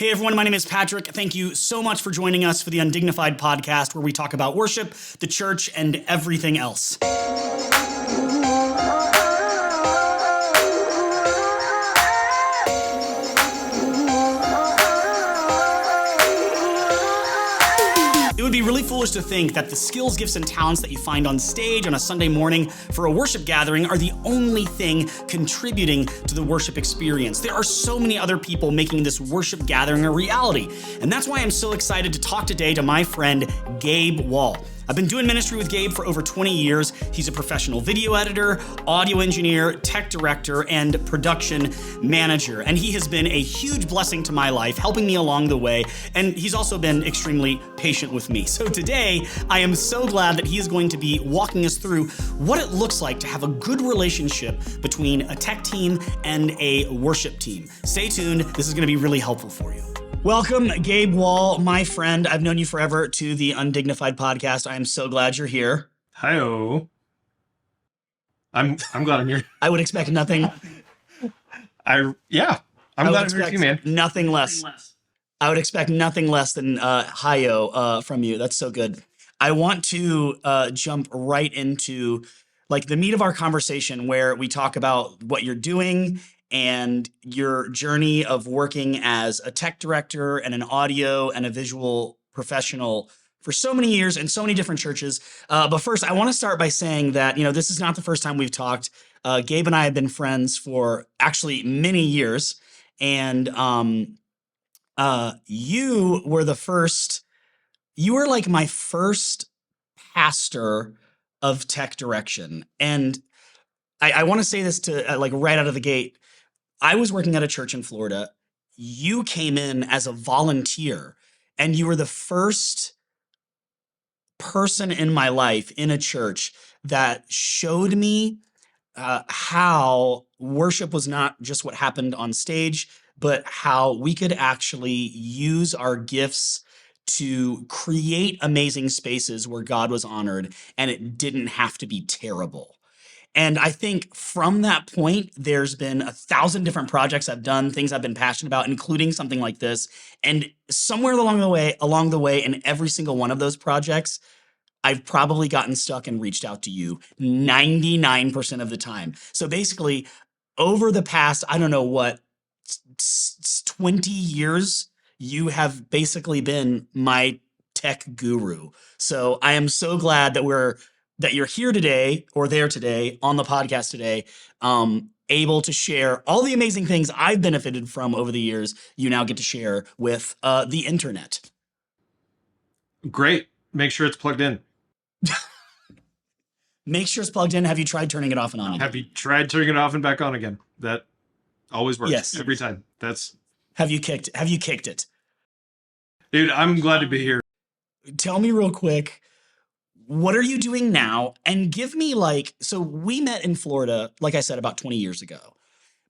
Hey everyone, my name is Patrick. Thank you so much for joining us for the Undignified podcast, where we talk about worship, the church, and everything else. It would be really foolish to think that the skills, gifts, and talents that you find on stage on a Sunday morning for a worship gathering are the only thing contributing to the worship experience. There are so many other people making this worship gathering a reality. And that's why I'm so excited to talk today to my friend, Gabe Wall. I've been doing ministry with Gabe for over 20 years. He's a professional video editor, audio engineer, tech director, and production manager. And he has been a huge blessing to my life, helping me along the way. And he's also been extremely patient with me. So today, I am so glad that he is going to be walking us through what it looks like to have a good relationship between a tech team and a worship team. Stay tuned. This is going to be really helpful for you. Welcome, Gabe Wall, my friend. I've known you forever, to the Undignified podcast. I am so glad you're here. Hi-oh. I'm glad I'm here. I would expect nothing. I'm glad I'm here too, man. Nothing less. I would expect nothing less than hi-yo from you. That's so good. I want to jump right into like the meat of our conversation, where we talk about what you're doing and your journey of working as a tech director and an audio and a visual professional for so many years in so many different churches. But first, I want to start by saying that, this is not the first time we've talked. Gabe and I have been friends for actually many years. And you were like my first pastor of tech direction. And I want to say this to like right out of the gate. I was working at a church in Florida. You came in as a volunteer, and you were the first person in my life in a church that showed me how worship was not just what happened on stage, but how we could actually use our gifts to create amazing spaces where God was honored, and it didn't have to be terrible. And I think from that point, there's been 1,000 different projects I've done, things I've been passionate about, including something like this. And somewhere along the way, in every single one of those projects, I've probably gotten stuck and reached out to you 99% of the time. So basically, over the past, 20 years, you have basically been my tech guru. So I am so glad that you're here today, or there today on the podcast today, able to share all the amazing things I've benefited from over the years. You now get to share with the internet. Great. Make sure it's plugged in. Make sure it's plugged in. Have you tried turning it off and on? Have you tried turning it off and back on again? That always works. Yes. Every time. Have you kicked it? Dude, I'm glad to be here. Tell me real quick, what are you doing now? And give me so we met in Florida, like I said, about 20 years ago.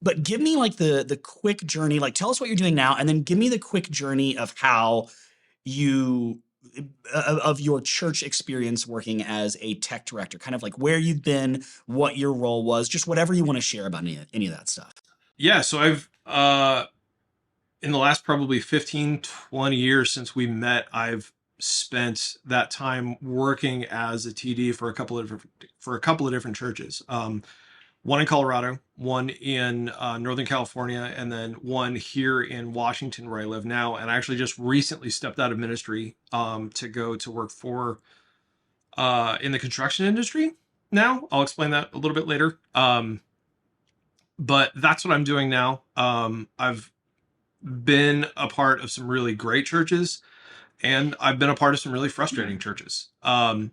But give me the quick journey, tell us what you're doing now, and then give me the quick journey of how of your church experience working as a tech director, kind of like where you've been, what your role was, just whatever you want to share about any of that stuff. Yeah, so I've, in the last probably 15, 20 years since we met, I've spent that time working as a TD for a couple of different churches. One in Colorado, one in Northern California, and then one here in Washington, where I live now. And I actually just recently stepped out of ministry to go to work for in the construction industry now. I'll explain that a little bit later. But that's what I'm doing now. I've been a part of some really great churches, and I've been a part of some really frustrating churches. And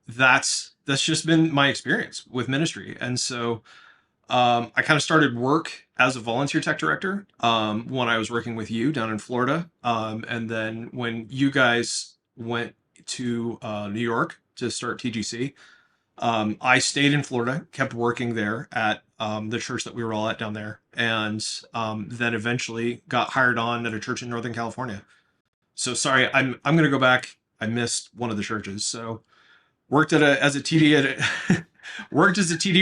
that's just been my experience with ministry. And so I kind of started work as a volunteer tech director when I was working with you down in Florida. And then when you guys went to New York to start TGC, I stayed in Florida, kept working there at the church that we were all at down there, and then eventually got hired on at a church in Northern California. So sorry, I'm going to go back. I missed one of the churches. So worked as a TD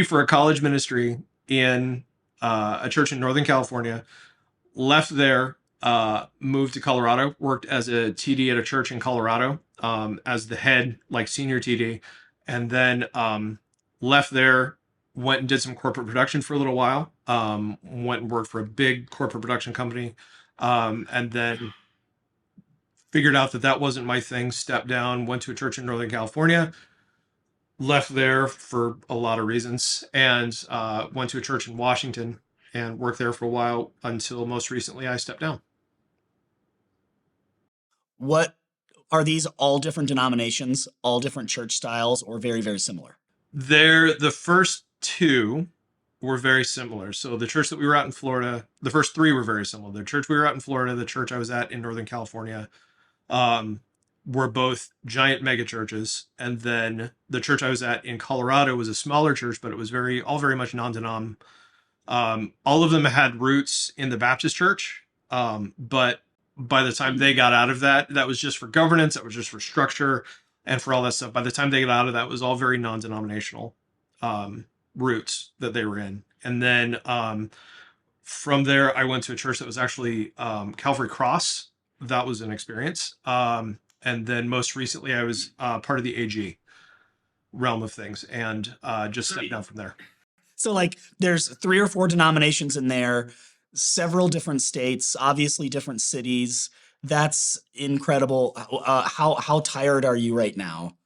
for a college ministry in a church in Northern California. left there, moved to Colorado, worked as a TD at a church in Colorado, as the head, like senior TD, and then left there, went and did some corporate production for a little while, went and worked for a big corporate production company, and then figured out that that wasn't my thing, stepped down, went to a church in Northern California, left there for a lot of reasons, and went to a church in Washington and worked there for a while until most recently I stepped down. What are these all different denominations, all different church styles, or very, very similar? The first two were very similar. So the church that we were at in Florida, the first three were very similar. The church we were at in Florida, the church I was at in Northern California, um, were both giant mega churches. And then the church I was at in Colorado was a smaller church, but it was all very much non-denom. All of them had roots in the Baptist church. But by the time they got out of that, that was just for governance, that was just for structure and for all that stuff. By the time they got out of that, it was all very non-denominational roots that they were in. And then from there, I went to a church that was actually Calvary Cross. That was an experience. And then most recently, I was part of the AG realm of things, and just stepped down from there. So like there's 3 or 4 denominations in there, several different states, obviously different cities. That's incredible. How tired are you right now?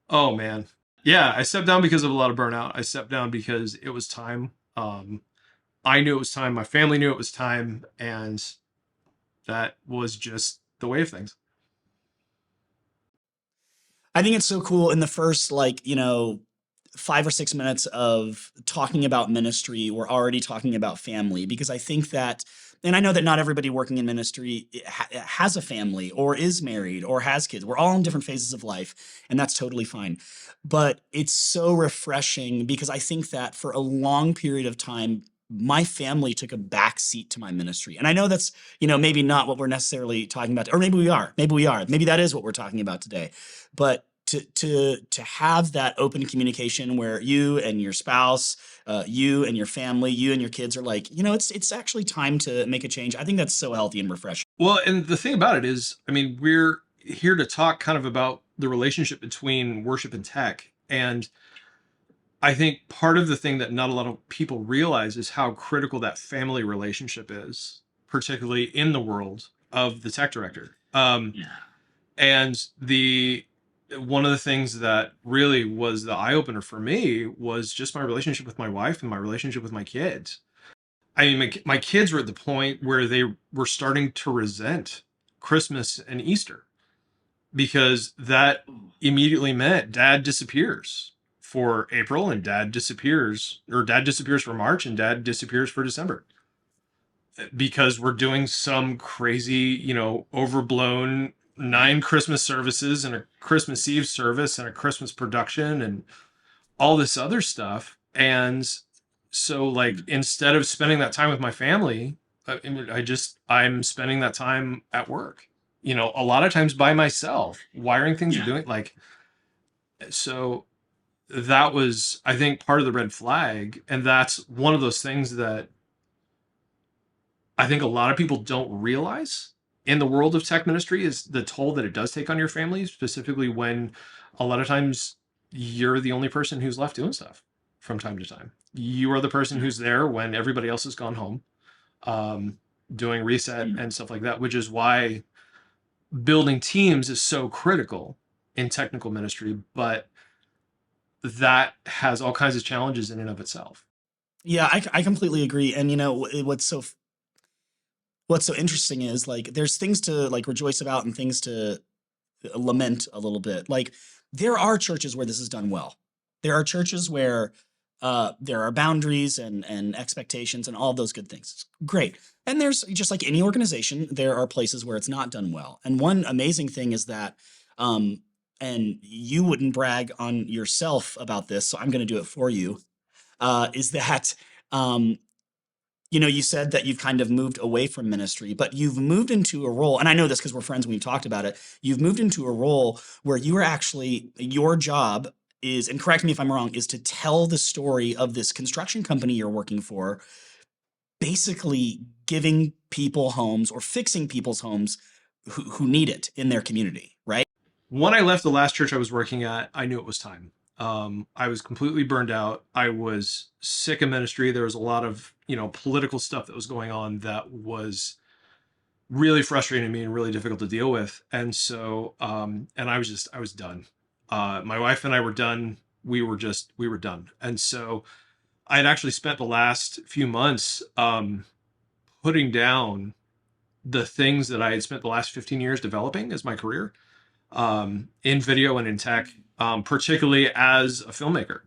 Oh man. Yeah, I stepped down because of a lot of burnout. I stepped down because it was time. I knew it was time. My family knew it was time, and that was just the way of things. I think it's so cool in the first 5 or 6 minutes of talking about ministry, we're already talking about family, because I think that, and I know that not everybody working in ministry has a family or is married or has kids. We're all in different phases of life, and that's totally fine. But it's so refreshing because I think that for a long period of time, my family took a back seat to my ministry. And I know that's, maybe not what we're necessarily talking about, or maybe we are. Maybe that is what we're talking about today. But to have that open communication where you and your spouse, you and your family, you and your kids are like, it's actually time to make a change. I think that's so healthy and refreshing. Well, and the thing about it is, I mean, we're here to talk kind of about the relationship between worship and tech. And I think part of the thing that not a lot of people realize is how critical that family relationship is, particularly in the world of the tech director. Yeah. And one of the things that really was the eye opener for me was just my relationship with my wife and my relationship with my kids. I mean, my kids were at the point where they were starting to resent Christmas and Easter, because that immediately meant dad disappears for April, and dad disappears for March, and dad disappears for December, because we're doing some crazy, overblown 9 Christmas services and a Christmas Eve service and a Christmas production and all this other stuff. And so like, instead of spending that time with my family, I'm spending that time at work, a lot of times by myself, wiring things and doing so that was, I think, part of the red flag. And that's one of those things that I think a lot of people don't realize in the world of tech ministry, is the toll that it does take on your family, specifically when a lot of times you're the only person who's left doing stuff from time to time. You are the person who's there when everybody else has gone home, doing reset and stuff like that, which is why building teams is so critical in technical ministry, but that has all kinds of challenges in and of itself. Yeah, I completely agree. And what's so interesting is like there's things to like rejoice about and things to lament a little bit. Like there are churches where this is done well. There are churches where there are boundaries and expectations and all those good things. It's great. And there's, just like any organization, there are places where it's not done well. And one amazing thing is that, and you wouldn't brag on yourself about this, so I'm going to do it for you, is that you said that you've kind of moved away from ministry, but you've moved into a role, and I know this because we're friends and we've talked about it. You've moved into a role where you are actually, your job is, and correct me if I'm wrong, is to tell the story of this construction company you're working for, basically giving people homes or fixing people's homes who need it in their community, right? When I left the last church I was working at, I knew it was time. I was completely burned out. I was sick of ministry. There was a lot of, political stuff that was going on that was really frustrating to me and really difficult to deal with. And so, and I was done. My wife and I were done. We were done. And so I had actually spent the last few months, putting down the things that I had spent the last 15 years developing as my career, in video and in tech, particularly as a filmmaker,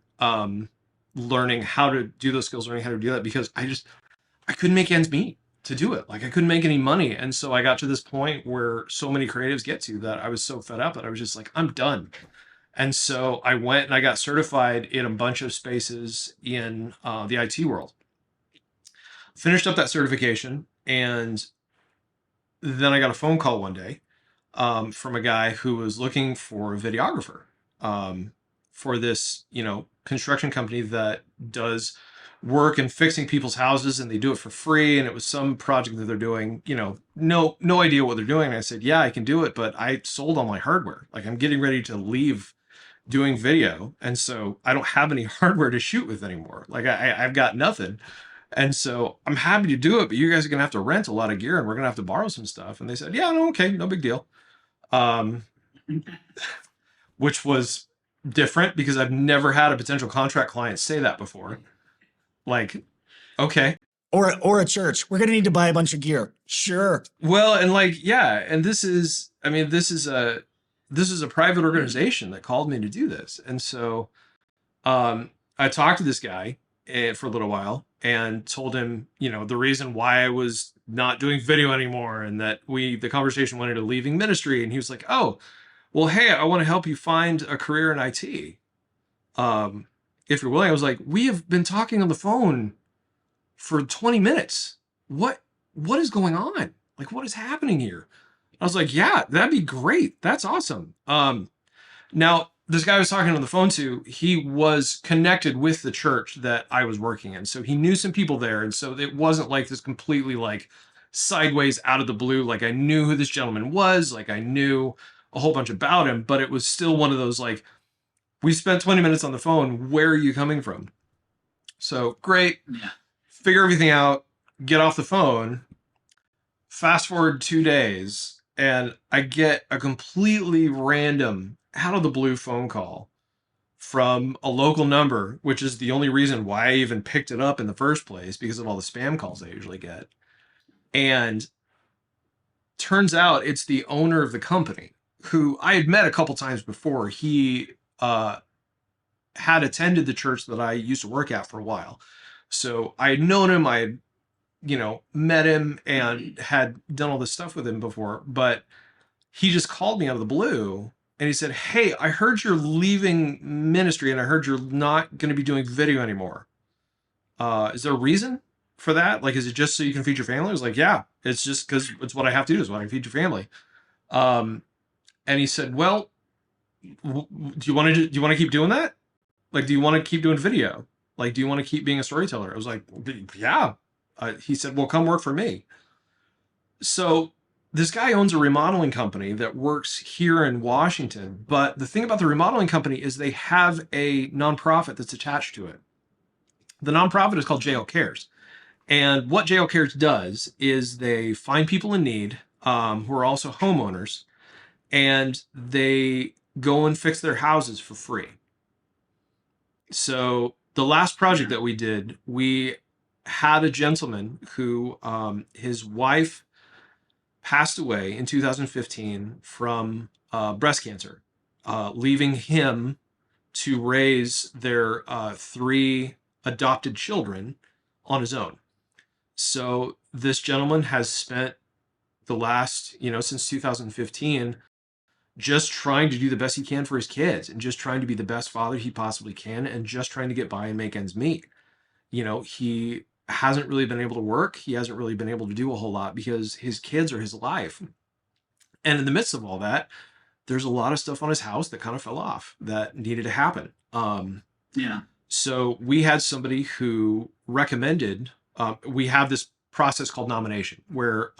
learning how to do those skills, learning how to do that, because I couldn't make ends meet to do it. Like I couldn't make any money. And so I got to this point where so many creatives get to that I was so fed up that I was just like, I'm done. And so I went and I got certified in a bunch of spaces in the IT world. Finished up that certification, and then I got a phone call one day, from a guy who was looking for a videographer, for this, construction company that does work and fixing people's houses, and they do it for free. And it was some project that they're doing, no idea what they're doing. And I said, yeah, I can do it, but I sold all my hardware. Like I'm getting ready to leave doing video. And so I don't have any hardware to shoot with anymore. Like I've got nothing. And so I'm happy to do it, but you guys are going to have to rent a lot of gear and we're going to have to borrow some stuff. And they said, yeah, no, okay, no big deal. Um, which was different because I've never had a potential contract client say that before. Like, okay. Or a church. We're going to need to buy a bunch of gear. Sure. Well, and like, yeah. And this is a private organization that called me to do this. And so, I talked to this guy for a little while and told him, the reason why I was not doing video anymore, and that the conversation went into leaving ministry. And he was like, oh, well, hey, I want to help you find a career in IT. If you're willing. I was like, we have been talking on the phone for 20 minutes. What is going on? Like, what is happening here? I was like, yeah, that'd be great. That's awesome. Now this guy I was talking on the phone to, he was connected with the church that I was working in. So he knew some people there. And so it wasn't like this completely like sideways out of the blue. Like I knew who this gentleman was. Like I knew a whole bunch about him, but it was still one of those, like, we spent 20 minutes on the phone. Where are you coming from? So great. Yeah. Figure everything out, get off the phone. Fast forward 2 days, and I get a completely random, out of the blue phone call from a local number, which is the only reason why I even picked it up in the first place, because of all the spam calls I usually get. And turns out it's the owner of the company, who I had met a couple times before. He had attended the church that I used to work at for a while. So I had known him, I had, met him and had done all this stuff with him before, but he just called me out of the blue and he said, hey, I heard you're leaving ministry and I heard you're not going to be doing video anymore. Is there a reason for that? Like, is it just so you can feed your family? I was like, yeah, it's just because it's what I have to do, is what I feed your family. And he said, well, do you want to keep doing that? Like, do you want to keep doing video? Like, do you want to keep being a storyteller? I was like, yeah. He said, well, come work for me. So this guy owns a remodeling company that works here in Washington. But the thing about the remodeling company is they have a nonprofit that's attached to it. The nonprofit is called JL Cares. And what JL Cares does is they find people in need, who are also homeowners, and they go and fix their houses for free. So the last project that we did, we had a gentleman who, his wife passed away in 2015 from breast cancer, leaving him to raise their 3 adopted children on his own. So this gentleman has spent the last, since 2015, just trying to do the best he can for his kids and just trying to be the best father he possibly can and just trying to get by and make ends meet. He hasn't really been able to work. He hasn't really been able to do a whole lot because his kids are his life. And in the midst of all that, there's a lot of stuff on his house that kind of fell off that needed to happen. Yeah. So we had somebody who recommended, we have this process called nomination, where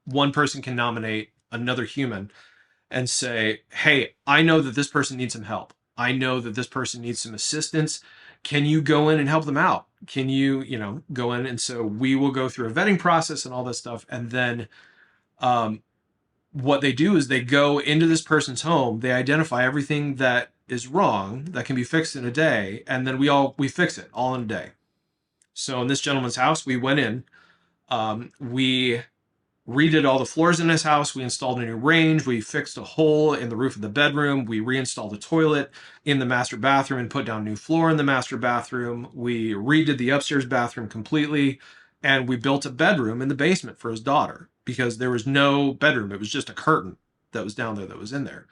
one person can nominate another human and say, hey, I know that this person needs some help. I know that this person needs some assistance. Can you go in and help them out? Can you, go in? And so we will go through a vetting process and all this stuff. And then um, what they do is they go into this person's home, they identify everything that is wrong that can be fixed in a day, and then we fix it all in a day. So in this gentleman's house, we went in, we redid all the floors in his house. We installed a new range. We fixed a hole in the roof of the bedroom. We reinstalled a toilet in the master bathroom and put down new floor in the master bathroom. We redid the upstairs bathroom completely. And we built a bedroom in the basement for his daughter because there was no bedroom. It was just a curtain that was down there that was in there.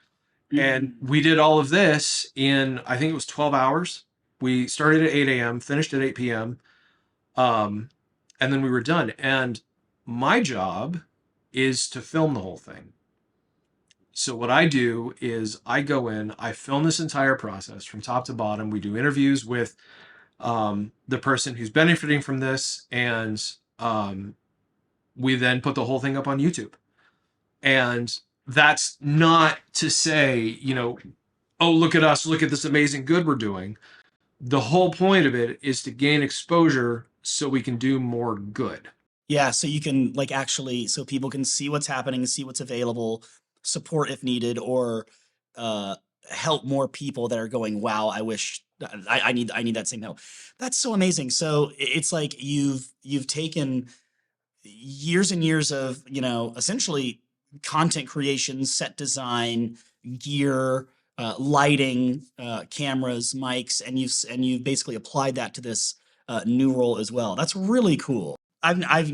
And we did all of this in, I think it was 12 hours. We started at 8 a.m., finished at 8 p.m. And then we were done. And my job is to film the whole thing. So what I do is I go in, I film this entire process from top to bottom. We do interviews with the person who's benefiting from this, and we then put the whole thing up on YouTube. And that's not to say, oh, look at us, look at this amazing good we're doing. The whole point of it is to gain exposure so we can do more good. Yeah, so you can like actually, so people can see what's happening, see what's available, support if needed, or uh, help more people that are going, wow, I wish I need that same help. That's so amazing. So it's like you've taken years and years of, essentially content creation, set design, gear, lighting, cameras, mics, and you've basically applied that to this new role as well. That's really cool. I've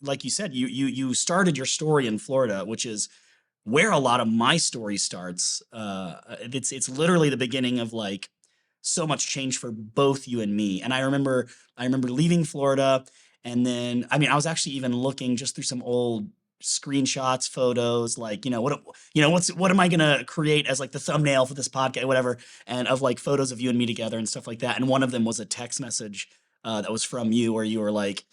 like you said, you started your story in Florida, which is where a lot of my story starts. It's literally the beginning of like so much change for both you and me. And I remember leaving Florida, and then I was actually even looking just through some old screenshots, photos, like what am I gonna create as like the thumbnail for this podcast, whatever, and of like photos of you and me together and stuff like that. And one of them was a text message that was from you where you were like,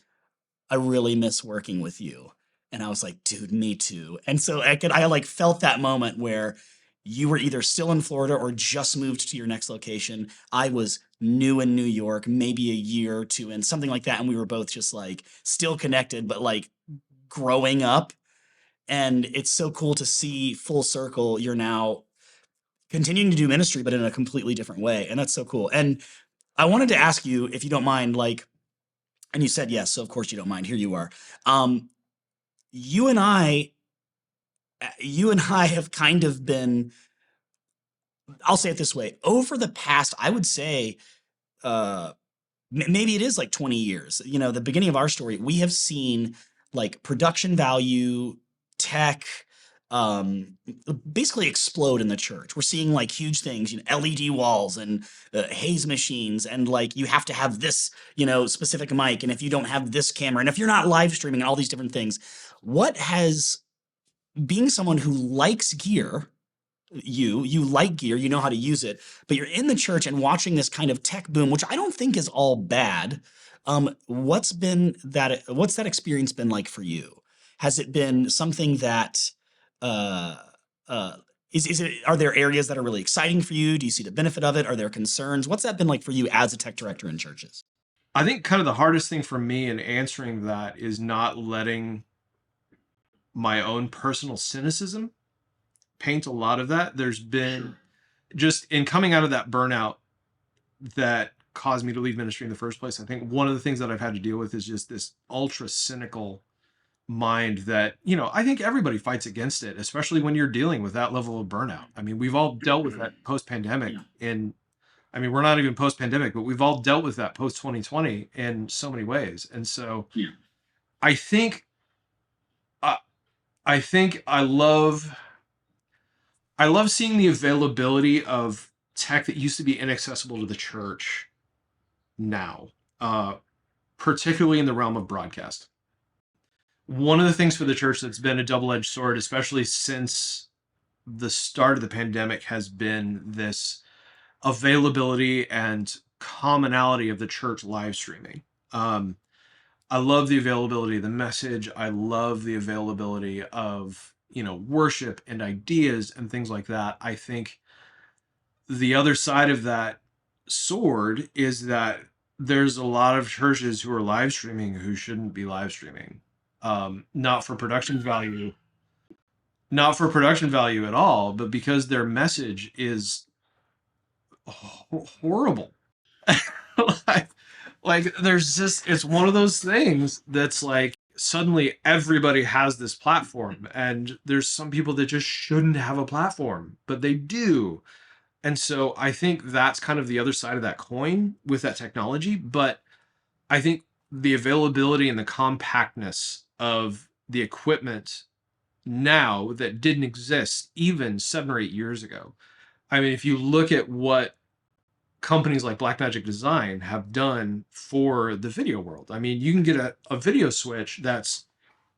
I really miss working with you. And I was like, dude, me too. And so I like felt that moment where you were either still in Florida or just moved to your next location. I was new in New York, maybe a year or two in, something like that. And we were both just like still connected, but like growing up. And it's so cool to see full circle. You're now continuing to do ministry, but in a completely different way. And that's so cool. And I wanted to ask you, if you don't mind, like, and you said yes, so of course you don't mind. Here you are. Um, you and I, you and I have kind of been. I'll say it this way: over the past, I would say, uh, maybe it is like 20 years. The beginning of our story, we have seen like production value, tech, um, basically explode in the church. We're seeing like huge things, LED walls and haze machines, and like you have to have this, specific mic, and if you don't have this camera, and if you're not live streaming, and all these different things. What has being someone who likes gear, you like gear, you know how to use it, but you're in the church and watching this kind of tech boom, which I don't think is all bad. What's that experience been like for you? Has it been something that uh uh is it are there areas that are really exciting for you? Do you see the benefit of it? Are there concerns? What's that been like for you as a tech director in churches? I think kind of the hardest thing for me in answering that is not letting my own personal cynicism paint a lot of that. There's been just in coming out of that burnout that caused me to leave ministry in the first place. I think one of the things that I've had to deal with is just this ultra cynical mind that, I think everybody fights against it, especially when you're dealing with that level of burnout. I mean, we've all dealt with that post pandemic we're not even post pandemic, but we've all dealt with that post 2020 in so many ways. And so I think, uh, I think I love seeing the availability of tech that used to be inaccessible to the church now, particularly in the realm of broadcast. One of the things for the church that's been a double-edged sword, especially since the start of the pandemic, has been this availability and commonality of the church live streaming. I love the availability of the message. I love the availability of, worship and ideas and things like that. I think the other side of that sword is that there's a lot of churches who are live streaming who shouldn't be live streaming. Not for production value, not for production value at all, but because their message is horrible. like, there's just, it's one of those things that's like suddenly everybody has this platform, and there's some people that just shouldn't have a platform, but they do. And so I think that's kind of the other side of that coin with that technology. But I think the availability and the compactness of the equipment now that didn't exist even 7 or 8 years ago. I mean, if you look at what companies like Blackmagic Design have done for the video world, I mean, you can get a video switch that's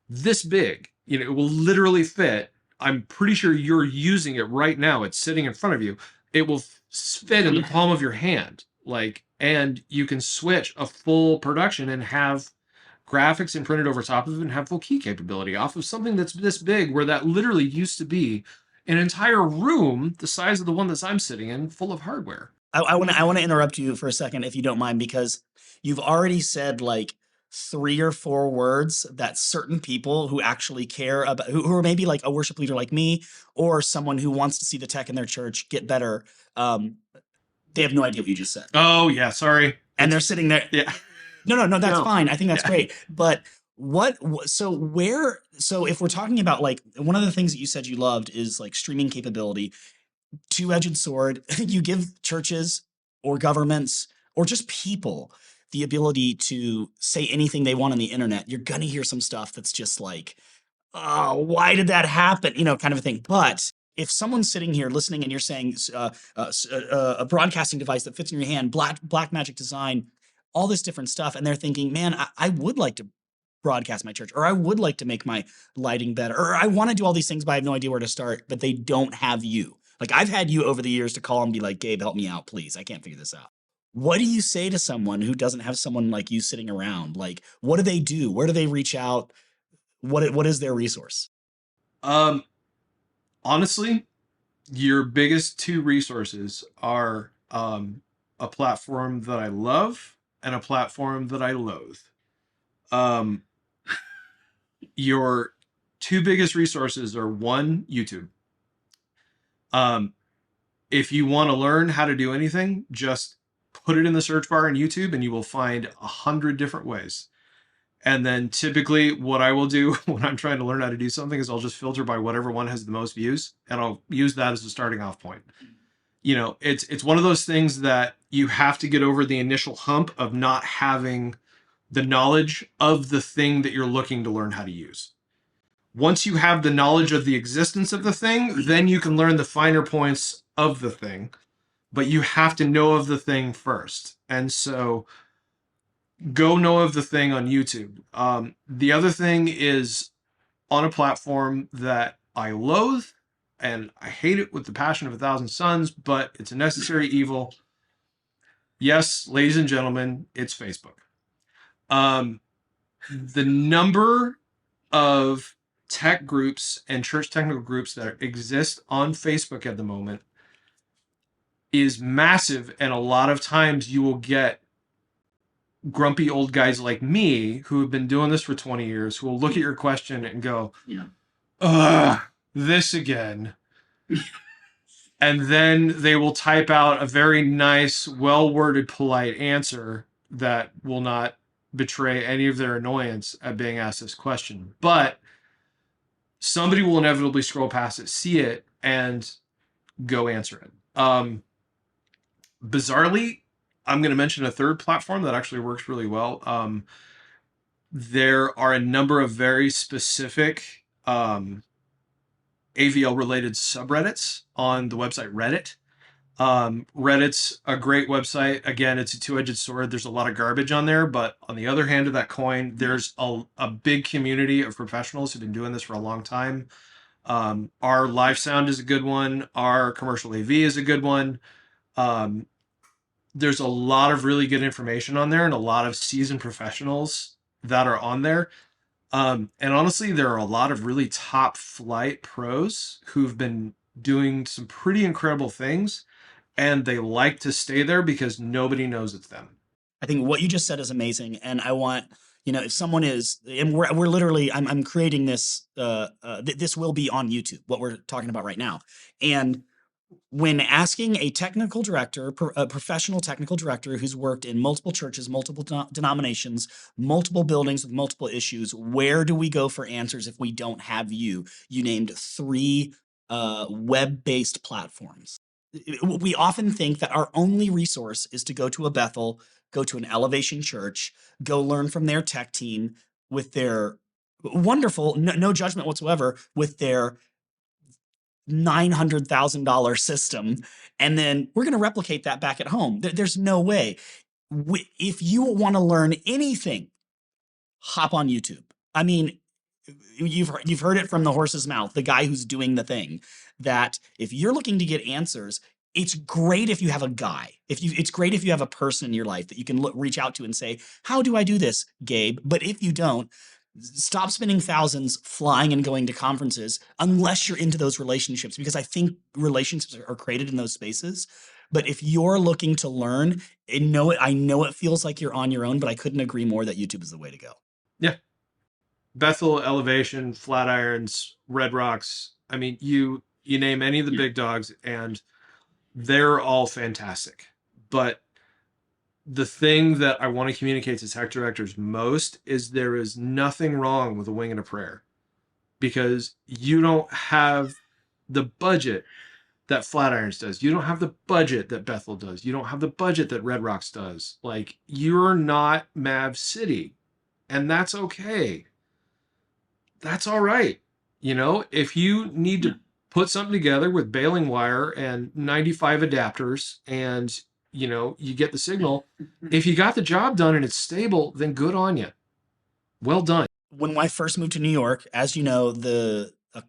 this big. It will literally fit. I'm pretty sure you're using it right now. It's sitting in front of you. It will fit in the palm of your hand. And you can switch a full production and have graphics imprinted over top of it and have full key capability off of something that's this big, where that literally used to be an entire room the size of the one that I'm sitting in, full of hardware. I want to interrupt you for a second, if you don't mind, because you've already said like 3 or 4 words that certain people who actually care about, who are maybe like a worship leader like me, or someone who wants to see the tech in their church get better, they have no idea what you just said. Oh yeah, sorry. And they're sitting there. Yeah. No, that's No. fine. I think that's Yeah. great. But so if we're talking about, like, one of the things that you said you loved is like streaming capability, two-edged sword. You give churches or governments or just people the ability to say anything they want on the internet. You're gonna hear some stuff that's just like, oh, why did that happen? Kind of a thing. But if someone's sitting here listening and you're saying a broadcasting device that fits in your hand, black magic design, all this different stuff, and they're thinking, man, I would like to broadcast my church, or I would like to make my lighting better, or I want to do all these things, but I have no idea where to start, but they don't have you. Like, I've had you over the years to call and be like, Gabe, help me out, please. I can't figure this out. What do you say to someone who doesn't have someone like you sitting around? Like, what do they do? Where do they reach out? What is their resource? Honestly, your biggest two resources are a platform that I love and a platform that I loathe. Um, your two biggest resources are, one, YouTube. If you want to learn how to do anything, just put it in the search bar in YouTube and you will find 100 different ways. And then typically what I will do when I'm trying to learn how to do something is I'll just filter by whatever one has the most views, and I'll use that as a starting off point. It's one of those things that you have to get over the initial hump of not having the knowledge of the thing that you're looking to learn how to use. Once you have the knowledge of the existence of the thing, then you can learn the finer points of the thing, but you have to know of the thing first. And so go know of the thing on YouTube. The other thing is on a platform that I loathe and I hate it with the passion of 1,000 suns, but it's a necessary evil. Yes, ladies and gentlemen, it's Facebook. The number of tech groups and church technical groups that exist on Facebook at the moment is massive, and a lot of times you will get grumpy old guys like me who have been doing this for 20 years who will look at your question and go, Yeah. ugh, this again. And then they will type out a very nice, well-worded, polite answer that will not betray any of their annoyance at being asked this question. But somebody will inevitably scroll past it, see it, and go answer it. Bizarrely, I'm going to mention a third platform that actually works really well. There are a number of very specific AVL-related subreddits on the website Reddit. Reddit's a great website. Again, it's a two-edged sword. There's a lot of garbage on there, but on the other hand of that coin, there's a big community of professionals who've been doing this for a long time. Our live sound is a good one. Our commercial AV is a good one. There's a lot of really good information on there and a lot of seasoned professionals that are on there. And honestly, there are a lot of really top flight pros who've been doing some pretty incredible things, and they like to stay there because nobody knows it's them. I think what you just said is amazing, and I want, if someone is, and we're literally, I'm creating this. This will be on YouTube. What we're talking about right now, and when asking a technical director, a professional technical director who's worked in multiple churches, multiple denominations, multiple buildings with multiple issues, where do we go for answers if we don't have you? You named three web-based platforms. We often think that our only resource is to go to a Bethel, go to an Elevation Church, go learn from their tech team with their wonderful, no judgment whatsoever, with their $900,000 system, and then we're going to replicate that back at home. There's no way. If you want to learn anything, hop on YouTube. I mean, you've heard it from the horse's mouth, the guy who's doing the thing, that if you're looking to get answers, it's great if you have a guy. It's great if you have a person in your life that you can reach out to and say, "How do I do this, Gabe?" But if you don't, stop spending thousands flying and going to conferences unless you're into those relationships, because I think relationships are created in those spaces. But if you're looking to learn, I know it feels like you're on your own, but I couldn't agree more that YouTube is the way to go. Yeah. Bethel, Elevation, Flatirons, Red Rocks. I mean, you name any of the big dogs, and they're all fantastic. But the thing that I want to communicate to tech directors most is there is nothing wrong with a wing and a prayer, because you don't have the budget that Flatirons does. You don't have the budget that Bethel does. You don't have the budget that Red Rocks does. Like, you're not Mav City, and that's okay. That's all right. If you need to put something together with baling wire and 95 adapters and, you get the signal, if you got the job done and it's stable, then good on you. Well done. When I first moved to New York, as you know,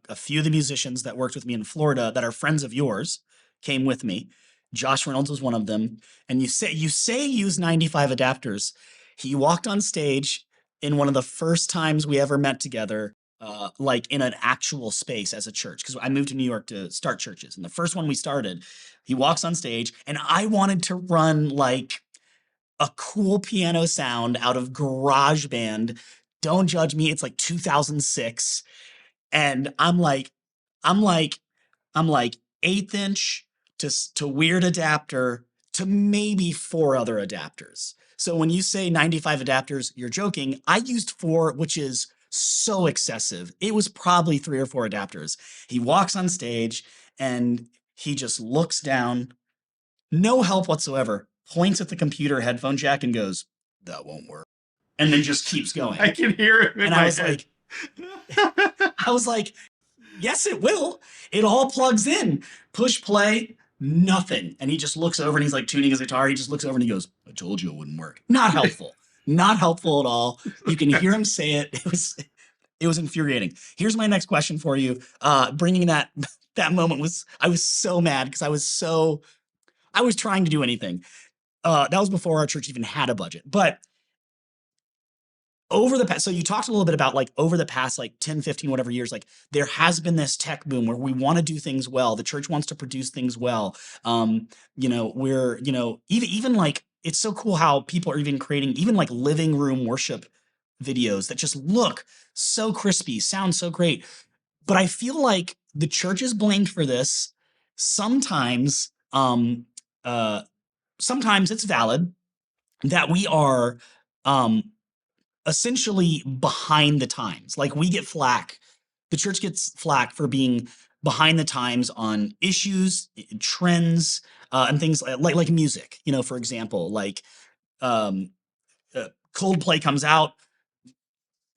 a few of the musicians that worked with me in Florida that are friends of yours came with me. Josh Reynolds was one of them. And you say use 95 adapters. He walked on stage in one of the first times we ever met together, like in an actual space as a church, because I moved to New York to start churches. And the first one we started, he walks on stage, and I wanted to run like a cool piano sound out of GarageBand. Don't judge me. It's like 2006. And I'm like, I'm like eighth inch to weird adapter to maybe four other adapters. So when you say 95 adapters, you're joking. I used four, which is so excessive. It was probably three or four adapters. He walks on stage and he just looks down, no help whatsoever, points at the computer headphone jack and goes, "That won't work." And then just keeps going. I can hear it in And my head. I was like, "Yes, it will. It all plugs in. Push play, nothing." And he just looks over and he's like tuning his guitar. He just looks over and he goes, "I told you it wouldn't work." Not helpful. Not helpful at all. You can hear him say it. It was infuriating. Here's my next question for you. Bringing that moment I was so mad because I was trying to do anything. That was before our church even had a budget. But over the past, so you talked a little bit about like over the past like 10, 15, whatever years, like there has been this tech boom where we want to do things well. The church wants to produce things well. We're, even like, it's so cool how people are even creating even like living room worship videos that just look so crispy, sound so great. But I feel like the church is blamed for this. Sometimes, sometimes it's valid that we are, essentially behind the times. Like we get flack. The church gets flack for being behind the times on issues, trends, and things like music. For example, like um, Coldplay comes out.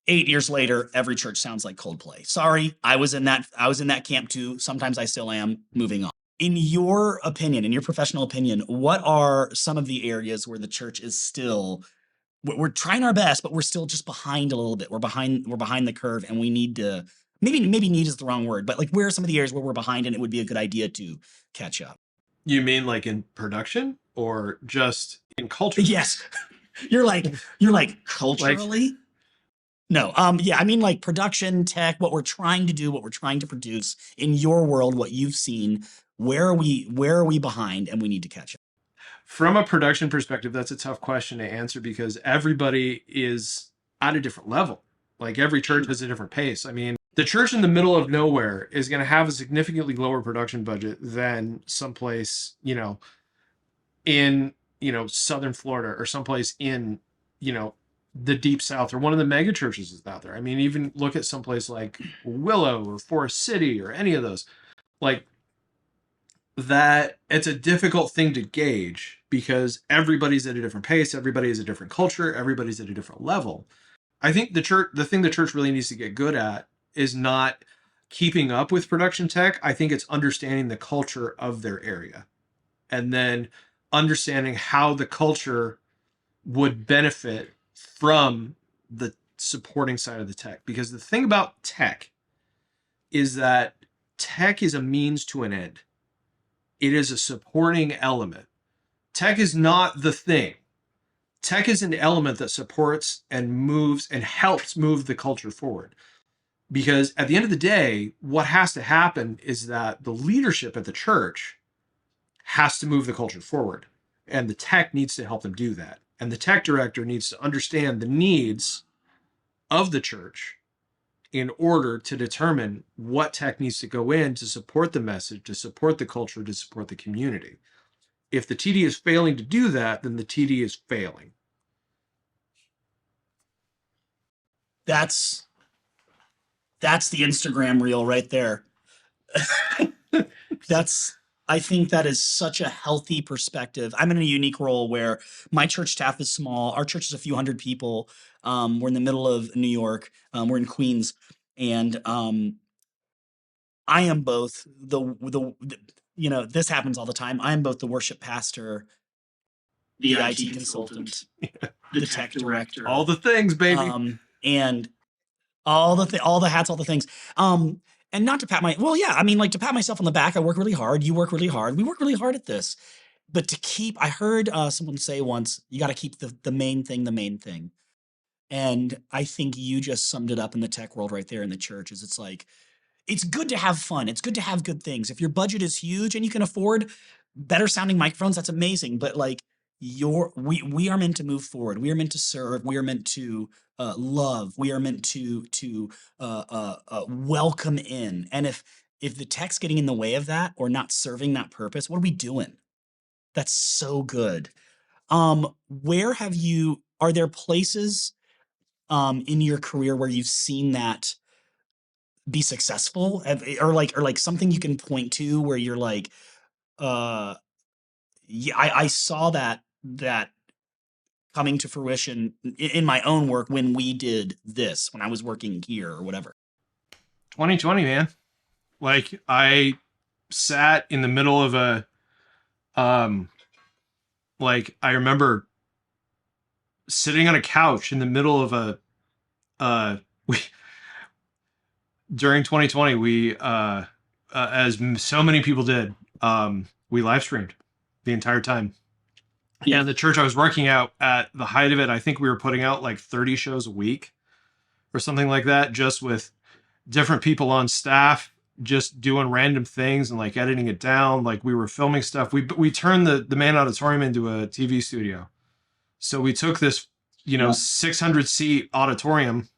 8 years later, every church sounds like Coldplay. Sorry, I was in that camp too. Sometimes I still am. Moving on. In your opinion, in your professional opinion, what are some of the areas where the church is still, we're trying our best, but we're still just behind a little bit. We're behind the curve, and we need to, maybe need is the wrong word, but like where are some of the areas where we're behind and it would be a good idea to catch up? You mean like in production or just in culture? Yes. You're like Like, culturally? No, yeah, I mean like production tech, what we're trying to do, what we're trying to produce in your world, what you've seen, where are we behind and we need to catch up. From a production perspective, that's a tough question to answer because everybody is at a different level. Like every church has a different pace. I mean, the church in the middle of nowhere is going to have a significantly lower production budget than someplace, in, southern Florida or someplace in, you know, the deep south or one of the mega churches is out there. I mean, even look at someplace like Willow or Forest City or any of those. Like that, it's a difficult thing to gauge because everybody's at a different pace, everybody has a different culture, everybody's at a different level. I think the thing the church really needs to get good at is not keeping up with production tech. I think it's understanding the culture of their area and then understanding how the culture would benefit from the supporting side of the tech. Because the thing about tech is that tech is a means to an end, it is a supporting element. Tech is not the thing. Tech is an element that supports and moves and helps move the culture forward. Because at the end of the day, what has to happen is that the leadership at the church has to move the culture forward. And the tech needs to help them do that. And the tech director needs to understand the needs of the church in order to determine what tech needs to go in to support the message, to support the culture, to support the community. If the TD is failing to do that, then the TD is failing. That's that's the Instagram reel right there. That's I think that is such a healthy perspective. I'm in a unique role where my church staff is small. Our church is a few hundred people. We're in the middle of New York. We're in Queens, and I am both the this happens all the time. I am both the worship pastor, the IT consultant, the tech director, All the things, baby. and all the hats, all the things. And not to pat my well, yeah, I mean, like to pat myself on the back. I work really hard. You work really hard. We work really hard at this. But to keep, I heard someone say once, you got to keep the main thing the main thing. And I think you just summed it up in the tech world right there in the church. Is it's like it's good to have fun. It's good to have good things. If your budget is huge and you can afford better sounding microphones, that's amazing. But like we are meant to move forward. We are meant to serve. We are meant to love. We are meant to welcome in. And if the tech's getting in the way of that or not serving that purpose, what are we doing? That's so good. Where have you? Are there places in your career where you've seen that be successful or like something you can point to where you're like uh yeah, I saw that coming to fruition in my own work when we did this when I was working here or whatever. 2020, man. Like I sat in the middle of a like I remember sitting on a couch in the middle of a we during 2020 we as so many people did, we live streamed the entire time. Yeah, and the church I was working out at the height of it, I think we were putting out like 30 shows a week or something like that, just with different people on staff, just doing random things and like editing it down. Like we were filming stuff. We turned the main auditorium into a TV studio. So we took this, 600 seat auditorium,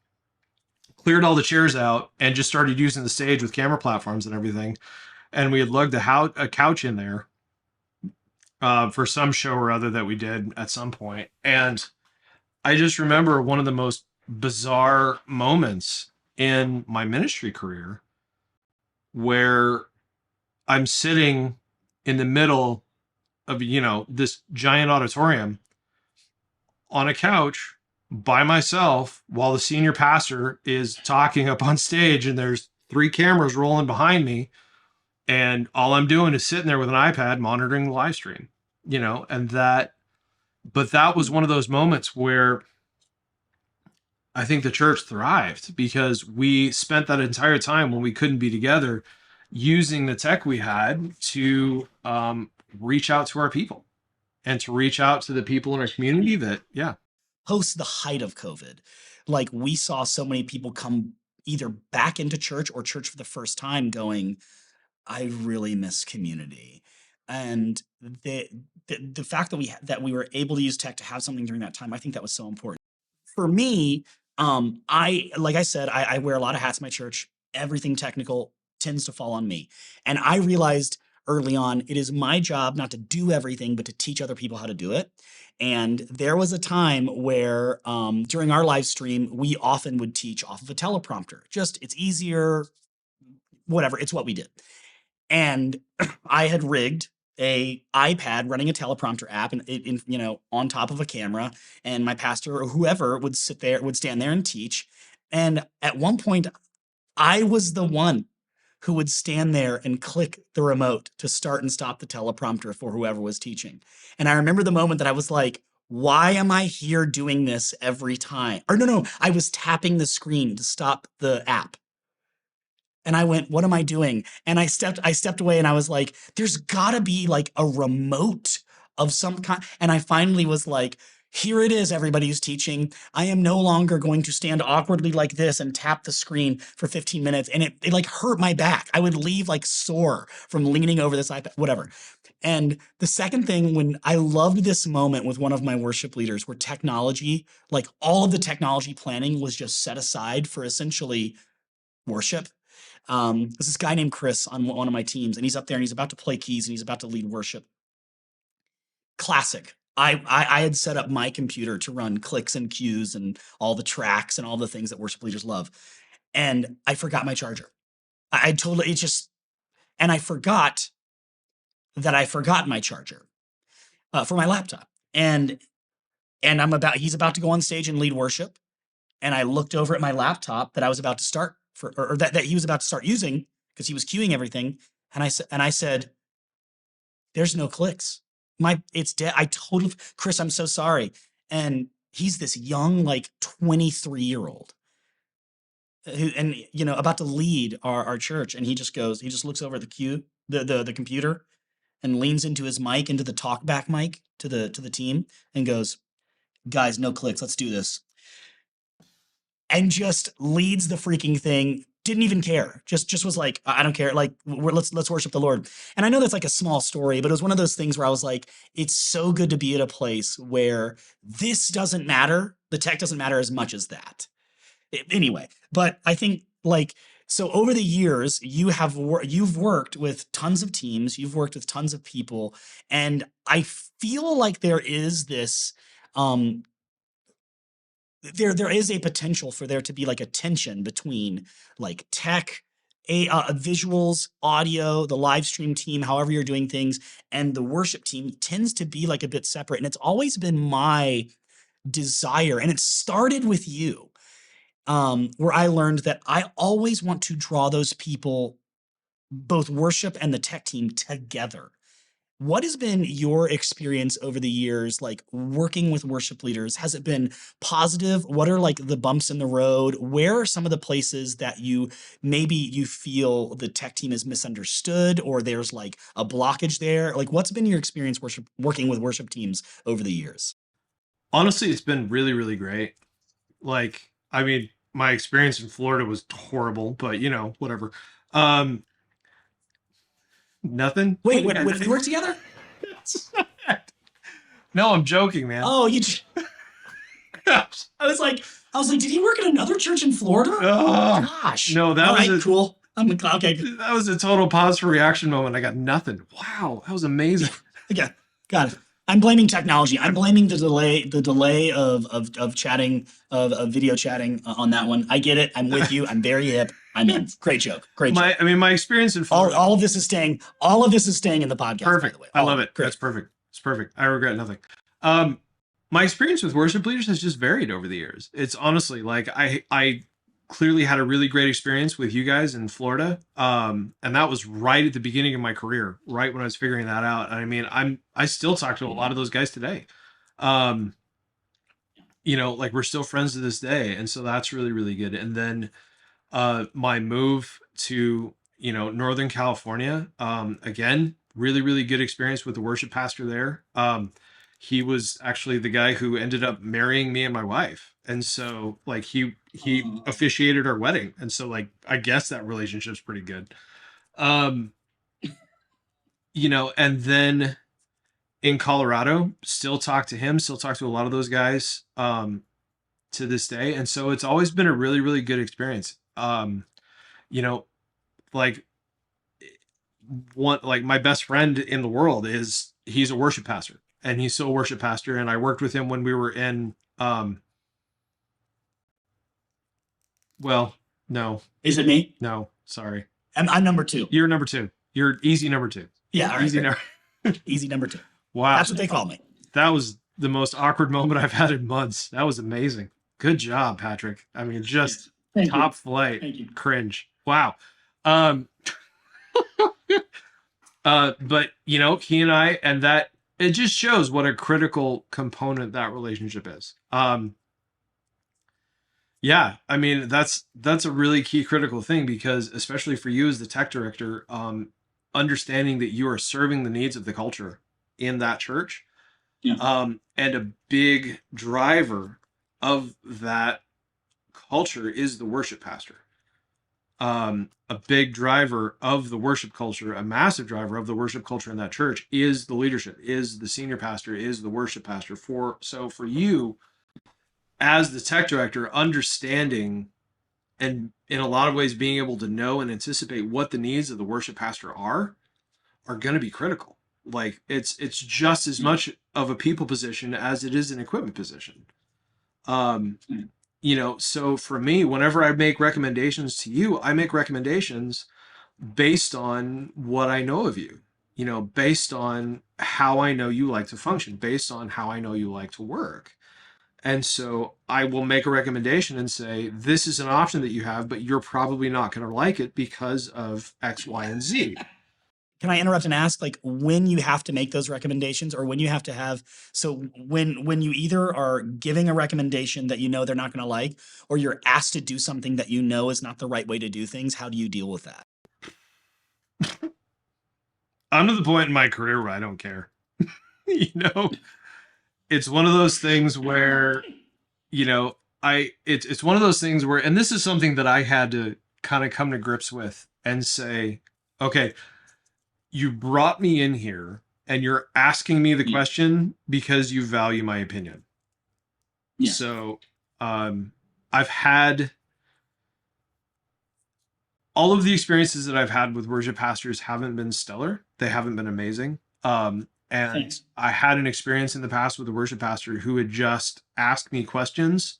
cleared all the chairs out, and just started using the stage with camera platforms and everything. And we had lugged a couch in there for some show or other that we did at some point. And I just remember one of the most bizarre moments in my ministry career where I'm sitting in the middle of, this giant auditorium on a couch by myself while the senior pastor is talking up on stage and there's 3 cameras rolling behind me. And all I'm doing is sitting there with an iPad monitoring the live stream, but that was one of those moments where I think the church thrived because we spent that entire time when we couldn't be together using the tech we had to reach out to our people and to reach out to the people in our community that, yeah. Post the height of COVID, like we saw so many people come either back into church or church for the first time going, I really miss community. And the fact that we were able to use tech to have something during that time, I think that was so important. For me, I like I said, I wear a lot of hats in my church. Everything technical tends to fall on me. And I realized early on it is my job not to do everything, but to teach other people how to do it. And there was a time where during our live stream, we often would teach off of a teleprompter. Just it's easier, whatever, it's what we did. And I had rigged a iPad running a teleprompter app and on top of a camera, and my pastor or whoever would stand there and teach. And at one point I was the one who would stand there and click the remote to start and stop the teleprompter for whoever was teaching. And I remember the moment that I was like, why am I here doing this every time? Or no, I was tapping the screen to stop the app. And I went, what am I doing? And I stepped away and I was like, there's gotta be like a remote of some kind. And I finally was like, here it is, everybody who's teaching. I am no longer going to stand awkwardly like this and tap the screen for 15 minutes. And it like hurt my back. I would leave like sore from leaning over this iPad, whatever. And the second thing, when I loved this moment with one of my worship leaders where technology, like all of the technology planning was just set aside for essentially worship. There's this guy named Chris on one of my teams, and he's up there and he's about to play keys and he's about to lead worship. Classic. I had set up my computer to run clicks and cues and all the tracks and all the things that worship leaders love. And I forgot my charger. I totally, it's just, and I forgot that I forgot my charger for my laptop. And he's about to go on stage and lead worship. And I looked over at my laptop that I was about to start or that he was about to start using because he was queuing everything. And I said, there's no clicks. It's dead. Chris, I'm so sorry. And he's this young, like 23-year-old who, and about to lead our church. And he just looks over at the computer and leans into his mic, into the talkback mic to the team and goes, guys, no clicks. Let's do this. And just leads the freaking thing. Didn't even care. Just was like, I don't care. Like, let's worship the Lord. And I know that's like a small story, but it was one of those things where I was like, it's so good to be at a place where this doesn't matter. The tech doesn't matter as much as that. Anyway, but I think like, so over the years, you've worked with tons of teams, you've worked with tons of people, and I feel like there is this there is a potential for there to be like a tension between like tech, visuals, audio, the live stream team, however you're doing things, and the worship team tends to be like a bit separate. And it's always been my desire, and it started with you, where I learned that I always want to draw those people, both worship and the tech team, together. What has been your experience over the years, like working with worship leaders? Has it been positive? What are like the bumps in the road? Where are some of the places that maybe you feel the tech team is misunderstood or there's like a blockage there? Like, what's been your experience working with worship teams over the years? Honestly, it's been really, really great. Like, I mean, my experience in Florida was horrible, but whatever. Um, Nothing. Wait, when we work together? No, I'm joking, man. Oh, I was like, did he work at another church in Florida? Oh, gosh. no, that All was right, cool. I'm okay. That was a total pause for reaction moment. I got nothing. Wow, that was amazing. Yeah, got it. I'm blaming technology. I'm blaming the delay of chatting, of video chatting on that one. I get it. I'm with you. I'm very hip. I'm in. Great joke. Great joke. My experience in Florida. All of this is staying. All of this is staying in the podcast. Perfect. By the way. I love it. Great. That's perfect. It's perfect. I regret nothing. My experience with worship leaders has just varied over the years. It's honestly like I clearly had a really great experience with you guys in Florida. And that was right at the beginning of my career, right when I was figuring that out. And I mean, I still talk to a lot of those guys today. Like we're still friends to this day. And so that's really, really good. And then my move to, Northern California, again, really, really good experience with the worship pastor there. He was actually the guy who ended up marrying me and my wife. And so like he officiated our wedding. And so like I guess that relationship's pretty good. Um, and then in Colorado, still talk to him, still talk to a lot of those guys to this day. And so it's always been a really, really good experience. You know, like like my best friend in the world he's a worship pastor, and he's still a worship pastor. And I worked with him when we were in well, no. Is it me? No, sorry. I'm number two. You're number two. You're easy number two. Yeah, all right. Easy number. Easy number two. Wow. That's what they call me. That was the most awkward moment I've had in months. That was amazing. Good job, Patrick. I mean, just top flight. Thank you. Cringe. Wow. But he and I, and that it just shows what a critical component that relationship is. Yeah, I mean that's a really key critical thing, because especially for you as the tech director, understanding that you are serving the needs of the culture in that church, and a big driver of that culture is the worship pastor. A big driver of the worship culture, a massive driver of the worship culture in that church is the leadership, is the senior pastor, is the worship pastor. So for you as the tech director, understanding and in a lot of ways being able to know and anticipate what the needs of the worship pastor are going to be critical. Like it's just as much of a people position as it is an equipment position. So for me, whenever I make recommendations to you, I make recommendations based on what I know of you, based on how I know you like to function, based on how I know you like to work. And so I will make a recommendation and say, this is an option that you have, but you're probably not going to like it because of X, Y, and Z. Can I interrupt and ask, like, when you have to make those recommendations, or when you have to have, so when you either are giving a recommendation that you know they're not going to like, or you're asked to do something that you know is not the right way to do things, how do you deal with that? I'm to the point in my career where I don't care. It's one of those things where, it's one of those things where, and this is something that I had to kind of come to grips with and say, okay, you brought me in here and you're asking me the question because you value my opinion. Yeah. So, I've had all of the experiences that I've had with worship pastors haven't been stellar. They haven't been amazing. And Thanks. I had an experience in the past with a worship pastor who would just ask me questions,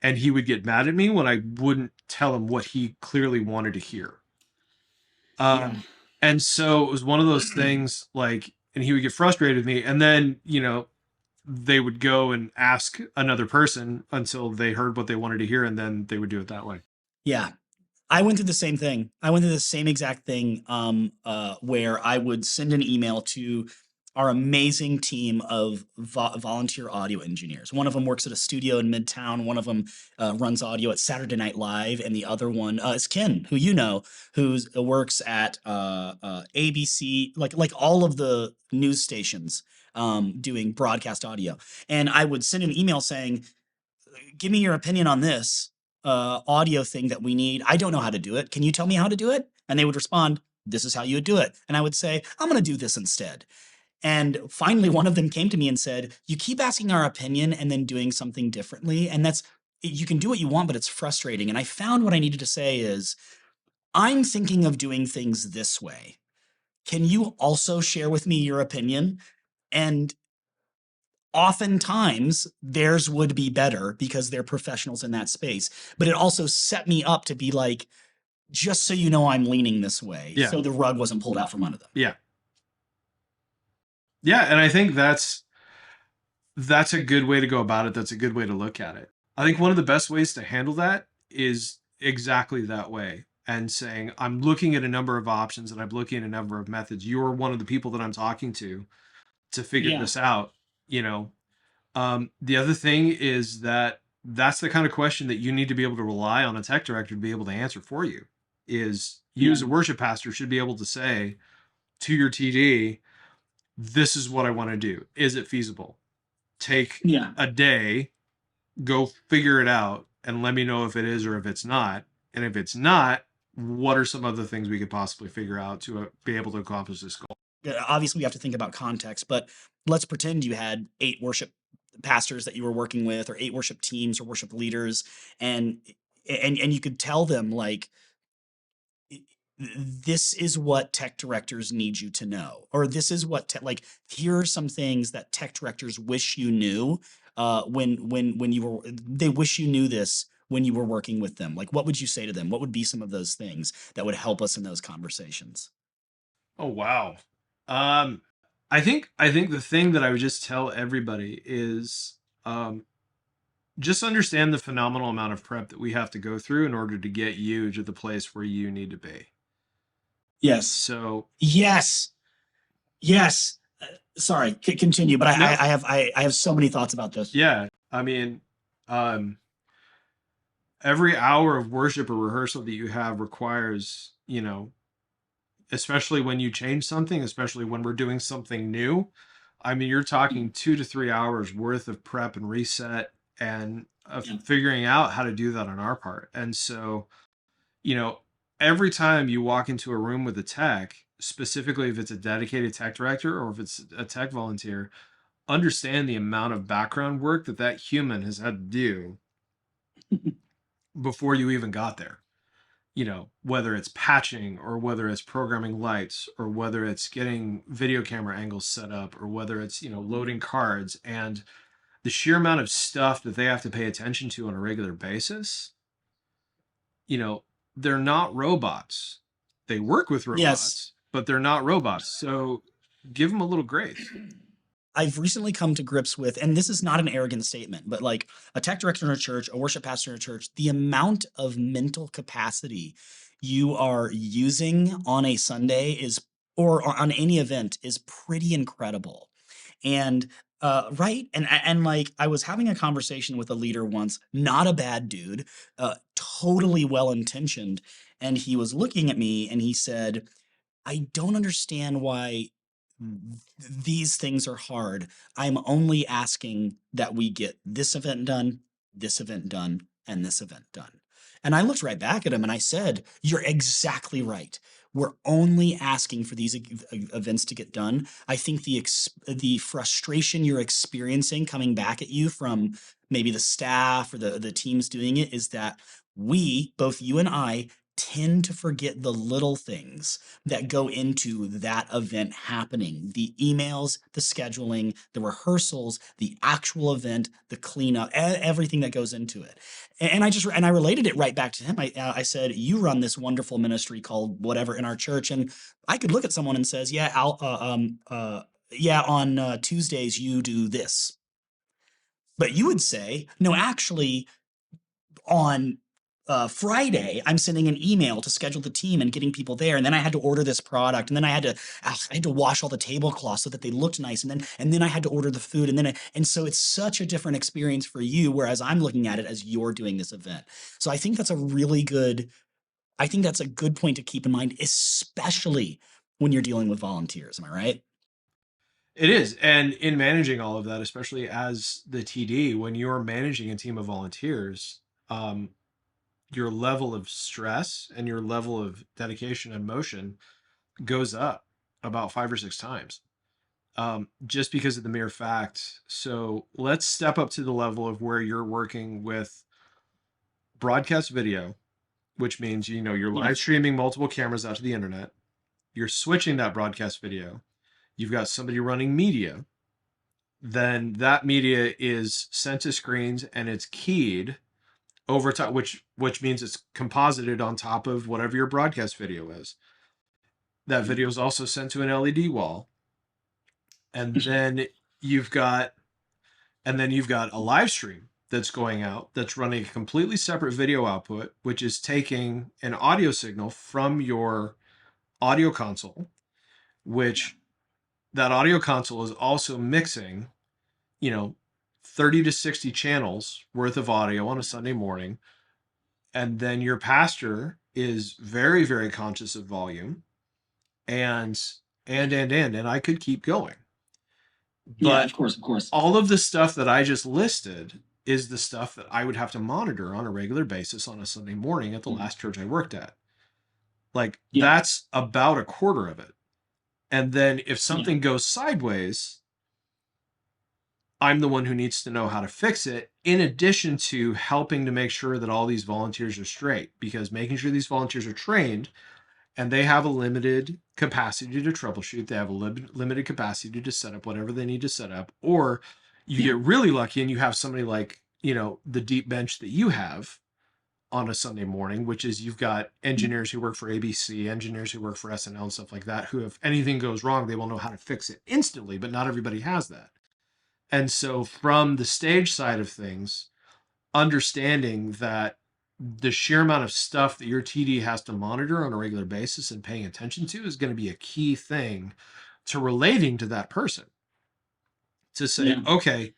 and he would get mad at me when I wouldn't tell him what he clearly wanted to hear. And so it was one of those things, like, and he would get frustrated with me, and then, they would go and ask another person until they heard what they wanted to hear, and then they would do it that way. Yeah. I went through the same thing. I went through the same exact thing, where I would send an email to our amazing team of volunteer audio engineers. One of them works at a studio in Midtown. One of them runs audio at Saturday Night Live, and the other one is Ken, who who works at ABC, like all of the news stations, doing broadcast audio. And I would send an email saying, "Give me your opinion on this audio thing that we need. I don't know how to do it. Can you tell me how to do it?" And they would respond, "This is how you would do it." And I would say, "I'm going to do this instead." And finally, one of them came to me and said, "You keep asking our opinion and then doing something differently. And you can do what you want, but it's frustrating." And I found what I needed to say is, "I'm thinking of doing things this way. Can you also share with me your opinion?" And oftentimes theirs would be better because they're professionals in that space. But it also set me up to be like, just so you know, I'm leaning this way. Yeah. So the rug wasn't pulled out from under them. Yeah. Yeah, and I think that's a good way to go about it. That's a good way to look at it. I think one of the best ways to handle that is exactly that way, and saying, I'm looking at a number of options and I'm looking at a number of methods. You're one of the people that I'm talking to figure this out. The other thing is that's the kind of question that you need to be able to rely on a tech director to be able to answer for you. Is you as a worship pastor should be able to say to your TD, this is what I want to do. Is it feasible? Take a day, go figure it out and let me know if it is or if it's not. And if it's not, what are some other things we could possibly figure out to be able to accomplish this goal? Obviously we have to think about context, but let's pretend you had 8 worship pastors that you were working with, or 8 worship teams or worship leaders, and and you could tell them like, this is what tech directors need you to know, or this is what like, here are some things that tech directors wish you knew, when you were, they wish you knew this when you were working with them. Like, what would you say to them? What would be some of those things that would help us in those conversations? Oh wow. Um, I think the thing that I would just tell everybody is um, just understand the phenomenal amount of prep that we have to go through in order to get you to the place where you need to be. Yes. So Yes. Yes. Sorry, continue, but no, I have so many thoughts about this. yeah, I mean, um, every hour of worship or rehearsal that you have requires, especially when you change something, especially when we're doing something new. I mean, you're talking 2 to 3 hours worth of prep and reset and of Yeah. figuring out how to do that on our part. And so, you know, every time you walk into a room with a tech, specifically if it's a dedicated tech director or if it's a tech volunteer, understand the amount of background work that that human has had to do before you even got there. Whether it's patching or whether it's programming lights or whether it's getting video camera angles set up or whether it's, loading cards, and the sheer amount of stuff that they have to pay attention to on a regular basis. you know, they're not robots. They work with Yes. robots, but they're not robots. So give them a little grace. I've recently come to grips with, and this is not an arrogant statement, but like a tech director in a church, a worship pastor in a church, the amount of mental capacity you are using on a Sunday is, or on any event, is pretty incredible. And right, and like, I was having a conversation with a leader once, not a bad dude, totally well intentioned, and he was looking at me and he said, I don't understand why these things are hard. I'm only asking that we get this event done, and this event done. And I looked right back at him and I said, you're exactly right. We're only asking for these events to get done. I think the frustration you're experiencing coming back at you from maybe the staff or the teams doing it is that we, both you and I, tend to forget the little things that go into that event happening: the emails, the scheduling, the rehearsals, the actual event, the cleanup, everything that goes into it. And I related it right back to him. I said, you run this wonderful ministry called whatever in our church, and I could look at someone and says, yeah, yeah, on Tuesdays you do this, but you would say, no, actually, on Friday, I'm sending an email to schedule the team and getting people there, and then I had to order this product, and then I had to wash all the tablecloths so that they looked nice, and then I had to order the food, and so it's such a different experience for you, whereas I'm looking at it as you're doing this event. So I think that's a really good. I think that's a good point to keep in mind, especially when you're dealing with volunteers. Am I right? It is. And in managing all of that, especially as the TD, when you're managing a team of volunteers, um, your level of stress and your level of dedication and motion goes up about 5 or 6 times, just because of the mere fact. So let's step up to the level of where you're working with broadcast video, which means, you're Yeah. live streaming multiple cameras out to the internet. You're switching that broadcast video. You've got somebody running media. Then that media is sent to screens and it's keyed over top, which means it's composited on top of whatever your broadcast video is. That video is also sent to an LED wall, and then you've got a live stream that's going out that's running a completely separate video output, which is taking an audio signal from your audio console, which that audio console is also mixing, you know, 30 to 60 channels worth of audio on a Sunday morning. And then your pastor is very, very conscious of volume, and and I could keep going. Yeah, But of course, of course. all of the stuff that I just listed is the stuff that I would have to monitor on a regular basis on a Sunday morning at the last church I worked at. Like, that's about a quarter of it. And then if something goes sideways, I'm the one who needs to know how to fix it, in addition to helping to make sure that all these volunteers are straight, because making sure these volunteers are trained and they have a limited capacity to troubleshoot, they have a limited capacity to set up whatever they need to set up, or you get really lucky and you have somebody like, the deep bench that you have on a Sunday morning, which is you've got engineers who work for ABC, engineers who work for SNL and stuff like that, who, if anything goes wrong, they will know how to fix it instantly, but not everybody has that. And so from the stage side of things, understanding that the sheer amount of stuff that your TD has to monitor on a regular basis and paying attention to is going to be a key thing to relating to that person. To say, okay,